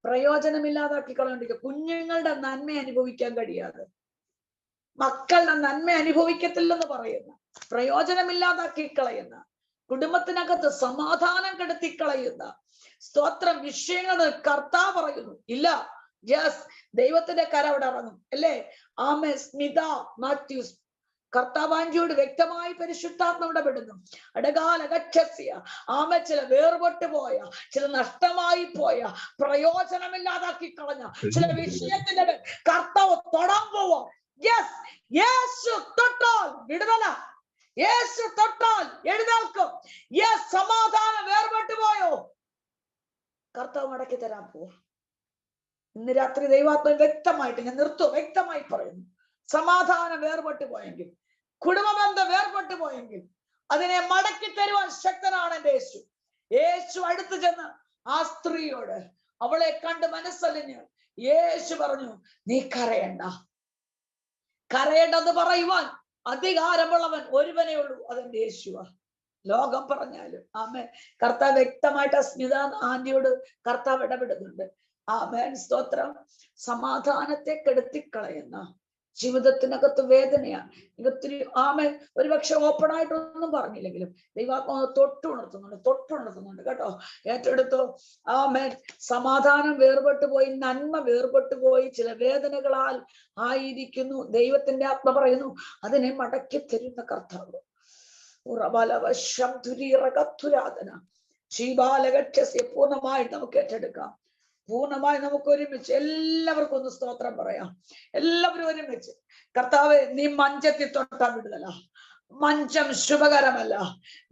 പ്രയോജനമില്ലാതാക്കി കളയുന്ന കുഞ്ഞുങ്ങളുടെ നന്മ അനുഭവിക്കാൻ കഴിയാതെ, മക്കളുടെ നന്മ അനുഭവിക്കത്തില്ലെന്ന് പറയുന്ന, പ്രയോജനമില്ലാതാക്കി കളയുന്ന, കുടുംബത്തിനകത്ത് സമാധാനം കെടുത്തിക്കളയുന്ന സ്തോത്രം വിഷയങ്ങൾ കർത്താവ് പറയുന്നു, ഇല്ല, യെസ്, ദൈവത്തിന്റെ കര അവിടെ ഇറങ്ങും അല്ലേ? ആമേ. സ്മിത മാത്യൂസ് കർത്താവാഞ്ചിയോട് വ്യക്തമായി പരിശുദ്ധാത്മ ഇടപെടുന്നു. അടകാലകക്ഷസ്യ ആമ ചില വേർപെട്ടു പോയ, ചില നഷ്ടമായി പോയ, പ്രയോജനമില്ലാതാക്കി കളഞ്ഞ ചില വിഷയത്തിന്റെ കർത്താവ് തൊടാൻ പോവാ. യെസ്, യേശു തൊട്ടാൽ വിടുതല, യേശു തൊട്ടാൽ എഴുന്നേൽക്കും. യെസ്, സമാധാനം വേർപെട്ടു പോയോ, കർത്താവ് മടക്കി തരാൻ പോവാ. ഇന്ന് രാത്രി ദൈവാത്മ വ്യക്തമായിട്ട്, ഞാൻ നിർത്തും, വ്യക്തമായി പറയുന്നു, സമാധാനം വേർപെട്ടു പോയെങ്കിൽ, കുടുംബബന്ധം വേർപെട്ടു പോയെങ്കിൽ അതിനെ മടക്കി തരുവാൻ ശക്തനാണ് എന്റെ യേശു. യേശു അടുത്ത് ചെന്ന് ആ സ്ത്രീയോട് അവളെ കണ്ട് മനസ്സലിഞ്ഞ് യേശു പറഞ്ഞു, നീ കരയണ്ട. കരയേണ്ടെന്ന് പറയുവാൻ അധികാരമുള്ളവൻ ഒരുവനേ ഉള്ളൂ, അതെന്റെ യേശുവാ. ലോകം പറഞ്ഞാലും ആമേൻ. കർത്താവ് വ്യക്തമായിട്ട് സ്മിത ആന്റിയോട് കർത്താവ് ഇടപെടുന്നുണ്ട്. ആമേൻ, സ്തോത്രം. സമാധാനത്തെ കെടുത്തിക്കളയുന്ന ജീവിതത്തിനകത്ത് വേദനയാണ്. ഒത്തിരി ആമേൻ ഒരുപക്ഷെ ഓപ്പൺ ആയിട്ടൊന്നും പറഞ്ഞില്ലെങ്കിലും ദൈവാത്മാവ് തൊട്ടുണർത്തുന്നുണ്ട് കേട്ടോ. ഏറ്റെടുത്തോ. ആമേൻ. സമാധാനം വേർപെട്ടു പോയി, നന്മ വേർപെട്ടു പോയി, ചില വേദനകളാൽ ആയിരിക്കുന്നു. ദൈവത്തിന്റെ ആത്മ പറയുന്നു, അതിനെ മടക്കി തരുന്ന കർത്താവ്. പൂർണ്ണമായി നമുക്ക് ഏറ്റെടുക്കാം. പൂർണ്ണമായി നമുക്ക് ഒരുമിച്ച് എല്ലാവർക്കും ഒന്ന് സ്തോത്രം പറയാം. എല്ലാവരും ഒരുമിച്ച്. കർത്താവേ, നീ മഞ്ചത്തിൽ തൊട്ടാൻ വിടുതല. മഞ്ചം ശുഭകരമല്ല.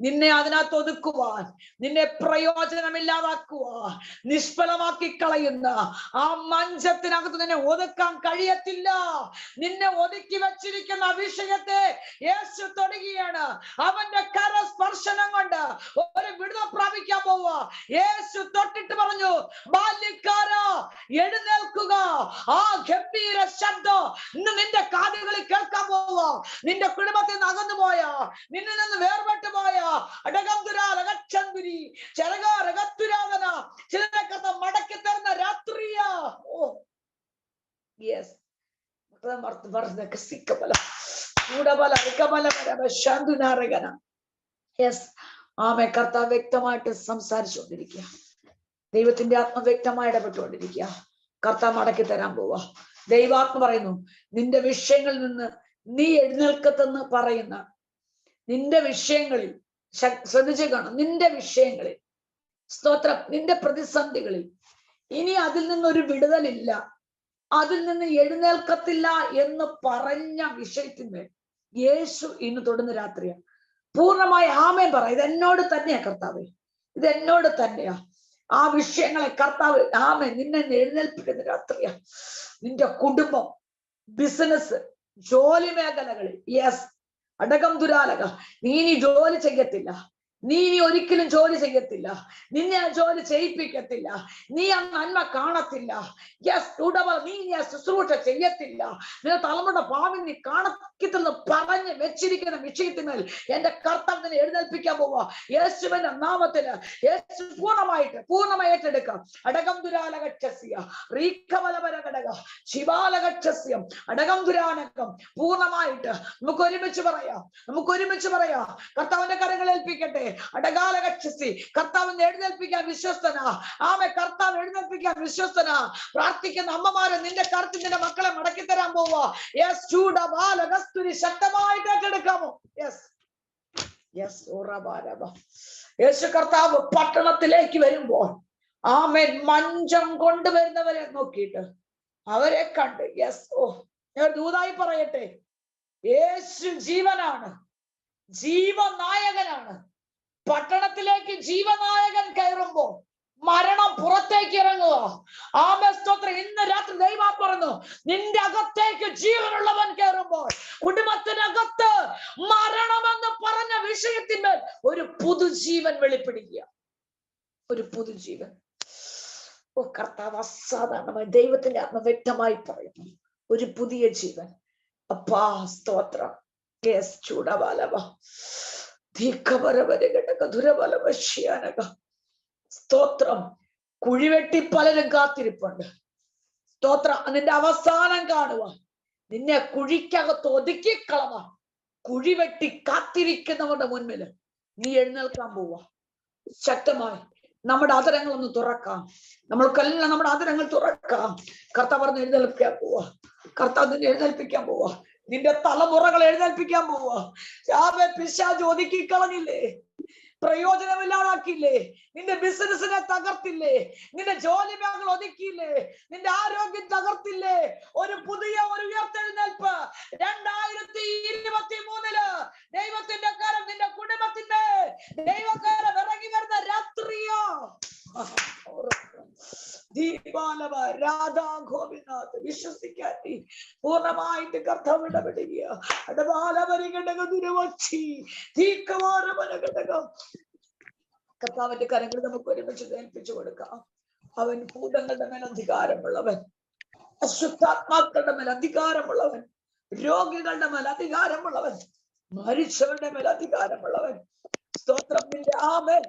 നിന്നെ അതിനകത്ത് ഒതുക്കുവാൻ, നിന്നെ പ്രയോജനമില്ലാതാക്കുവാൻ, നിഷ്ഫലമാക്കി കളയുന്ന ആ മഞ്ചത്തിനകത്ത് നിന്നെ ഒതുക്കാൻ കഴിയത്തില്ല. നിന്നെ ഒതുക്കി വെച്ചിരിക്കുന്ന വിഷയത്തെ യേശു തൊടുകയാണ്. അവന്റെ കരസ്പർശനം കൊണ്ട് ഒരു വിടുതൽ പ്രാപിക്കാൻ പോവുക. യേശു തൊട്ടിട്ട് പറഞ്ഞു, ബാല്യക്കാരാ എഴുന്നേൽക്കുക. ആ ഗംഭീര ശബ്ദം ഇന്ന് നിന്റെ കാതുകളിൽ കേൾക്കാൻ പോവുക. നിന്റെ കുടുംബത്തിൽ നിന്ന് അകന്നു പോയ, നിന്നിൽ നിന്ന് വേർപെട്ടു പോയ ചിലരൊക്കെ മടക്കി തരുന്ന രാത്രിയാ. Oh yes, yes. ആമേ. കർത്താവ് വ്യക്തമായിട്ട് സംസാരിച്ചുകൊണ്ടിരിക്കുക. ദൈവത്തിന്റെ ആത്മ വ്യക്തമായി ഇടപെട്ടുകൊണ്ടിരിക്കുക. കർത്താവ് മടക്കി തരാൻ പോവാ. ദൈവാത്മ പറയുന്നു, നിന്റെ വിഷയങ്ങളിൽ നിന്ന് നീ എഴുന്നേൽക്കത്തെന്ന് പറയുന്ന നിന്റെ വിഷയങ്ങളിൽ ശ്രദ്ധിച്ചു കാണും. നിന്റെ വിഷയങ്ങളിൽ, സ്തോത്രം, നിന്റെ പ്രതിസന്ധികളിൽ ഇനി അതിൽ നിന്നൊരു വിടുതലില്ല, അതിൽ നിന്ന് എഴുന്നേൽക്കത്തില്ല എന്ന് പറഞ്ഞ വിഷയത്തിന്മേൽ യേശു ഇന്ന് തൊടുന്ന രാത്രിയാണ്. പൂർണ്ണമായി ആമേൻ പറ. ഇതെന്നോട് തന്നെയാ കർത്താവേ, ഇതെന്നോട് തന്നെയാ. ആ വിഷയങ്ങളെ കർത്താവ് ആമേൻ നിന്നെ എഴുന്നേൽപ്പിക്കുന്ന രാത്രിയാ. നിന്റെ കുടുംബം, ബിസിനസ്, ജോലി മേഖലകളിൽ, യെസ്, അടകം ദുരാലക, നീ ഇനി ജോലി ചെയ്യത്തില്ല. നീ ഇനി ഒരിക്കലും ജോലി ചെയ്യത്തില്ല. നിന്നെ ആ ജോലി ചെയ്യിപ്പിക്കത്തില്ല. നീ ആ നന്മ കാണത്തില്ല. യെസ്, നീ ഇനി ആ ശുശ്രൂഷ ചെയ്യത്തില്ല. നിന്റെ തലമുറ ഭാവി നീ കാണത്തില്ലെന്ന് പറഞ്ഞ് വെച്ചിരിക്കുന്ന വിഷയത്തിന്മേൽ എന്റെ കർത്താവ് നിന്നെ എഴുന്നേൽപ്പിക്കാൻ പോവുക. യേശുവിന്റെ നാമത്തില് യേശു പൂർണ്ണമായി ഏറ്റെടുക്കാം. അടകം ദുരാലകക്ഷസ്യ റീഖബലപരഘടക ശിവാലകക്ഷസ്യം അടകം ദുരാനകം പൂർണ്ണമായിട്ട് നമുക്ക് ഒരുമിച്ച് പറയാം. കർത്താവിന്റെ കരങ്ങൾ ഏൽപ്പിക്കട്ടെ. അടകാലകക്ഷസി കർത്താവിനെ എഴുന്നേൽപ്പിക്കാൻ വിശ്വസ്തനാ. ആമേ. കർത്താവ് എഴുന്നേൽപ്പിക്കാൻ വിശ്വസ്തനാ. പ്രാർത്ഥിക്കുന്ന അമ്മമാരെ നിന്റെ കർത്തി നിന്റെ മക്കളെ മടക്കി തരാൻ പോവാ. യെസ്, ചൂടബാലകസ്തുരി ശക്തമായിട്ട് ഏറ്റെടുക്കാമോ? Yes, yes. യേശു കർത്താവ് പട്ടണത്തിലേക്ക് വരുമ്പോൾ ആമേൻ മഞ്ചം കൊണ്ടുവരുന്നവരെ നോക്കിയിട്ട് അവരെ കണ്ട്, യെസ്, ഓ ഞാൻ ദൂതായി പറയട്ടെ, യേശു ജീവനാണ്, ജീവനായകനാണ്. പട്ടണത്തിലേക്ക് ജീവനായകൻ കയറുമ്പോ മരണം പുറത്തേക്ക് ഇറങ്ങുക. ആമേൻ, സ്തോത്രം. ഇന്ന് രാത്രി ദൈവം പറഞ്ഞു, നിന്റെ അകത്തേക്ക് ജീവനുള്ളവൻ കയറുമ്പോൾ കുടുംബത്തിനകത്ത് മരണമെന്ന് പറഞ്ഞ വിഷയത്തിന്മേൽ ഒരു പുതുജീവൻ വെളിപ്പെടുക. ഒരു പുതുജീവൻ. ഓ കർത്താവ്, അസാധാരണമായി ദൈവത്തിന്റെ ആത്മ വ്യക്തമായി പറയുന്നു, ഒരു പുതിയ ജീവൻ. അപ്പാ സ്തോത്രം. യെസ്, ചൂടബാലവ സ്തോത്രം. കുഴിവെട്ടി പലരും കാത്തിരിപ്പുണ്ട്. സ്തോത്രം. നിന്റെ അവസാനം കാണുവാൻ, നിന്നെ കുഴിക്കകത്ത് ഒതുക്കിക്കളവാൻ കുഴിവെട്ടി കാത്തിരിക്കുന്നവരുടെ മുൻപിൽ നീ എഴുന്നേൽക്കാൻ പോവാ. ശക്തമായി നമ്മുടെ അതരങ്ങളൊന്ന് തുറക്കാം. നമ്മൾക്കെല്ലാം നമ്മുടെ അതരങ്ങൾ തുറക്കാം. കർത്താവ് പറഞ്ഞ് എഴുന്നേൽപ്പിക്കാൻ പോവാ. കർത്താവ് നിന്നെ എഴുന്നേൽപ്പിക്കാൻ പോവാ. നിന്റെ തലമുറകൾ എഴുന്നേൽപ്പിക്കാൻ പോവാ. പിശാച് ഒതുക്കി കളഞ്ഞില്ലേ? പ്രയോജനമില്ലാതാക്കിയില്ലേ? നിന്റെ ബിസിനസിനെ തകർത്തില്ലേ? നിന്റെ ജോലി മേഖല ഒതുക്കിയില്ലേ? നിന്റെ ആരോഗ്യം തകർത്തില്ലേ? ഒരു പുതിയ ഒരു ഉയർത്തെഴുന്നേൽപ്പ് 2023 ദൈവത്തിന്റെ കരം നിന്റെ കുടുംബത്തിന്റെ ദൈവകരം ഇറങ്ങി വരുന്ന രാത്രിയോ രാധാ ഗോപിനാഥ് വിശ്വസിക്കാൻ പൂർണ്ണമായിട്ട് കർത്താവ് ഇടപെടുക. കർത്താവിന്റെ കരങ്ങൾ നമുക്ക് ഒരുമിച്ച് ഏൽപ്പിച്ചു കൊടുക്കാം. അവൻ ഭൂതങ്ങളുടെ മേൽ അധികാരമുള്ളവൻ, അശുദ്ധാത്മാക്കളുടെ മേൽ അധികാരമുള്ളവൻ, രോഗികളുടെ മേൽ അധികാരമുള്ളവൻ, മരിച്ചവരുടെ മേൽ അധികാരമുള്ളവൻ. സ്തോത്രം. നിന്റെ ആമേൻ,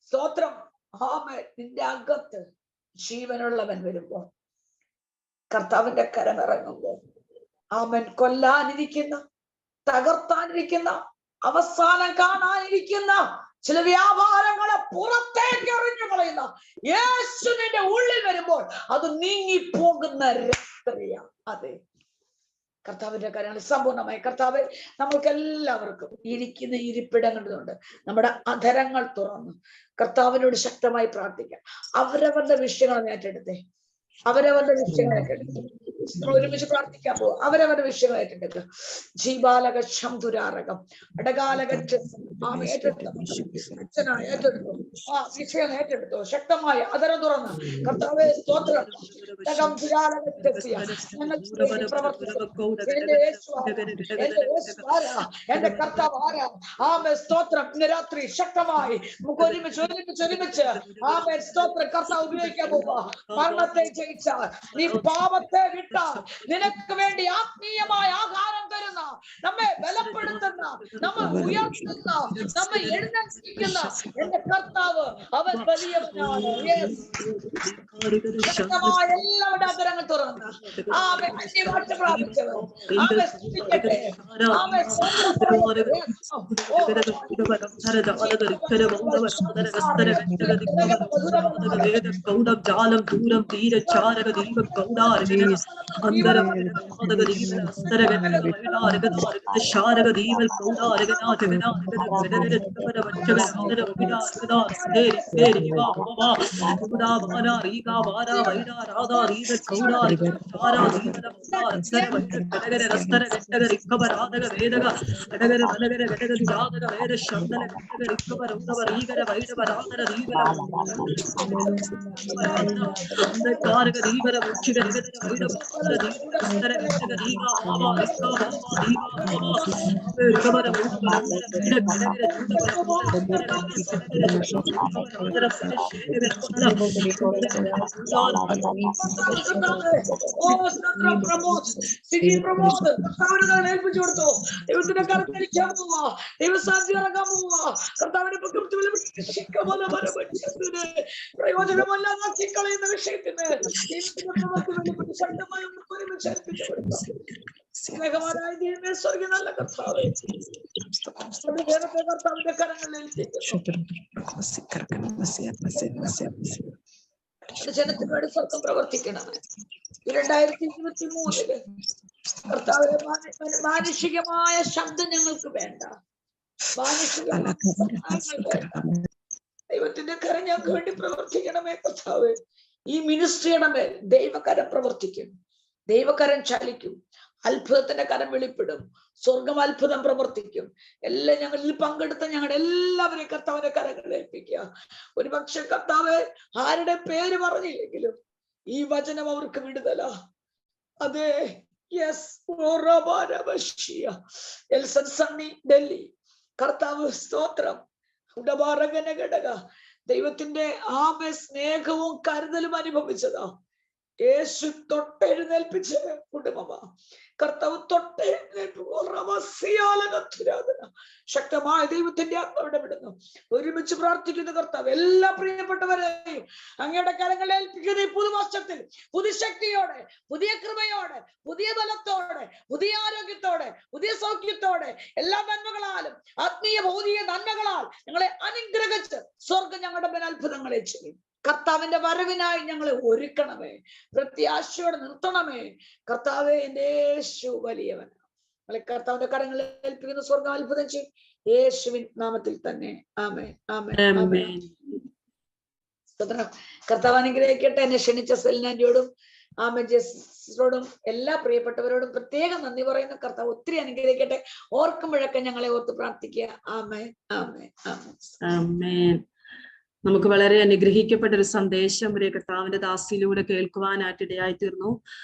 സ്തോത്രം. ആമേൻ. നിന്റെ അകത്ത് ജീവനുള്ളവൻ വരുമ്പോ, കർത്താവിന്റെ കരമിറങ്ങുമ്പോ, ആമേൻ, കൊല്ലാനിരിക്കുന്ന, തകർത്താനിരിക്കുന്ന, അവസാനം കാണാനിരിക്കുന്ന ചില വ്യാപാരങ്ങളെ പുറത്തേക്ക് എറിഞ്ഞു കളയുന്ന യേശു നിന്റെ ഉള്ളിൽ വരുമ്പോൾ അത് നീങ്ങിപ്പോകുന്ന രാത്രിയാ. അതെ, കർത്താവിന്റെ കാര്യങ്ങൾ സമ്പൂർണ്ണമായി. കർത്താവ് നമ്മൾക്ക് എല്ലാവർക്കും ഇരിക്കുന്ന ഇരിപ്പിടങ്ങളുണ്ട്. നമ്മുടെ അധരങ്ങൾ തുറന്ന് കർത്താവിനോട് ശക്തമായി പ്രാർത്ഥിക്കാം. അവരവരുടെ വിഷയങ്ങൾ ഏറ്റെടുത്തേ. അവരവരുടെ വിഷയങ്ങൾ ഏറ്റെടുത്തു. ഒരുമിച്ച് പ്രാർത്ഥിക്കാൻ പോകും. അവരവരുടെ വിഷയങ്ങൾ ഏറ്റെടുക്കുക. ജീവാലക ശംധുരാരകം അടകാലക ഏറ്റെടുത്തു. ആ വിഷയം ഏറ്റെടുത്തു. ശക്തമായി അതര തുറന്ന് കർത്താവേ സ്തോത്രം. എന്റെ കർത്താവ് ആരാ? ആമേ സ്തോത്രം. ഇന്ന് രാത്രി ശക്തമായി നമുക്ക് ഒരുമിച്ച് ആമേ സ്തോത്രം കർത്താവ് ഉപയോഗിക്കാൻ പോവാ. മരണത്തെ ജയിച്ച, നീ പാപത്തെ വിട്ട, നിനക്ക് വേണ്ടി ആത്മീയമായ ആഹാരം തരുന്ന, നമ്മെ ബലപ്പെടുത്തുന്ന, നമ്മെ ഉയർത്തുന്ന, നമ്മെ എഴുന്നേൽപ്പിക്കുന്ന എന്റെ കർത്താവ് അവൻ വലിയവനാണ്. ശക്തമായ എല്ലാവരുടെ അതരങ്ങൾ തുറന്ന് ആമേ അന്യഭാഷ പ്രാപിച്ചവർ ആമേ സ്തുതിക്കട്ടെ. ആമേ ഏൽപ്പിച്ചു കൊടുത്തു. ദൈവത്തിന്റെ കരത്തിരിക്കാൻ പോവാ. ദൈവസാധ്യ ഇറങ്ങാൻ പോവാ. കർത്താവിനെ പ്രയോജനമല്ലാതെ കളയുന്ന വിഷയത്തിന് ശക്തമായി ഒരുമിച്ച് ഏൽപ്പിച്ചു കൊടുക്കാം. സ്നേഹവാനായ ദൈവമേ, സ്വർഗ്ഗ നല്ല കർത്താവേ, കർത്താവിന്റെ കരങ്ങളിൽ ജനത്തിന് വേണ്ടി സ്വർഗം പ്രവർത്തിക്കണമേ. 2023 കർത്താവിന്റെ മാനുഷികമായ ശബ്ദം ഞങ്ങൾക്ക് വേണ്ട. ദൈവത്തിന്റെ കരം ഞങ്ങൾക്ക് വേണ്ടി പ്രവർത്തിക്കണമേ കർത്താവേ. ഈ മിനിസ്ട്രിയുടെ മേൽ ദൈവകരം പ്രവർത്തിക്കും. ദൈവകരം ചലിക്കും. അത്ഭുതത്തിന്റെ കരം വെളിപ്പെടും. സ്വർഗം അത്ഭുതം പ്രവർത്തിക്കും. എല്ലാം ഞങ്ങളിൽ പങ്കെടുത്ത ഞങ്ങളുടെ എല്ലാവരെയും കർത്താവിന്റെ കരങ്ങളിൽ ഏൽപ്പിക്കുക. ഒരുപക്ഷെ കർത്താവ് ആരുടെ പേര് പറഞ്ഞില്ലെങ്കിലും ഈ വചനം അവർക്ക് വിടുതല. അതെ, യെസ്, എൽസൺ സണ്ണി ഡൽഹി, കർത്താവ് സ്തോത്രം. ഘടക ദൈവത്തിന്റെ ആമേ സ്നേഹവും കരുതലും അനുഭവിച്ചതാ. യേശു തൊട്ടെഴുന്നേൽപ്പിച്ച കുടുംബമാ. കർത്താവ് ശക്തമായ ദൈവത്തിന്റെ ആത്മാവിടെ വിടുന്നു. ഒരുമിച്ച് പ്രാർത്ഥിക്കുന്ന കർത്താവ് എല്ലാ പ്രിയപ്പെട്ടവരെയും അങ്ങയുടെ കരങ്ങളിൽ ഏൽപ്പിക്കുന്ന ഈ പുതുവർഷ വർഷത്തിൽ പുതുശക്തിയോടെ, പുതിയ കൃപയോടെ, പുതിയ ബലത്തോടെ, പുതിയ ആരോഗ്യത്തോടെ, പുതിയ സൗഖ്യത്തോടെ, എല്ലാ നന്മകളാലും ആത്മീയ ഭൗതിക നന്മകളാൽ ഞങ്ങളെ അനുഗ്രഹിച്ച് സ്വർഗം ഞങ്ങളുടെ മേൽ അത്ഭുതങ്ങളെ ചെയ്യും. കർത്താവിന്റെ വരവിനായി ഞങ്ങളെ ഒരുക്കണമേ, പ്രത്യാശയോടെ നിർത്തണമേ. കർത്താവേ, എന്റെ യേശു വലിയവനാണ്. ഞങ്ങളെ കർത്താവിന്റെ കരങ്ങളിൽ ഏൽപ്പിക്കുന്ന സ്വർഗം അത്ഭുതം ചെയ്യും, യേശുവിൻ നാമത്തിൽ തന്നെ. ആമേൻ, ആമേൻ, ആമേൻ. കർത്താവ് അനുഗ്രഹിക്കട്ടെ. എന്നെ ക്ഷണിച്ച സെലിനാന്റിയോടും ജെസിനോടും എല്ലാ പ്രിയപ്പെട്ടവരോടും പ്രത്യേകം നന്ദി പറയുന്നു. കർത്താവ് ഒത്തിരി അനുഗ്രഹിക്കട്ടെ. ഓർക്കുമ്പോഴൊക്കെ ഞങ്ങളെ ഓർത്ത് പ്രാർത്ഥിക്കുക. ആമേൻ, ആമേൻ, ആമേൻ, ആമേൻ. നമുക്ക് വളരെ അനുഗ്രഹിക്കപ്പെട്ട ഒരു സന്ദേശം ഒരു കർത്താവിന്റെ ദാസിയിലൂടെ കേൾക്കുവാനായിട്ട് ഇടയായി തീർന്നു.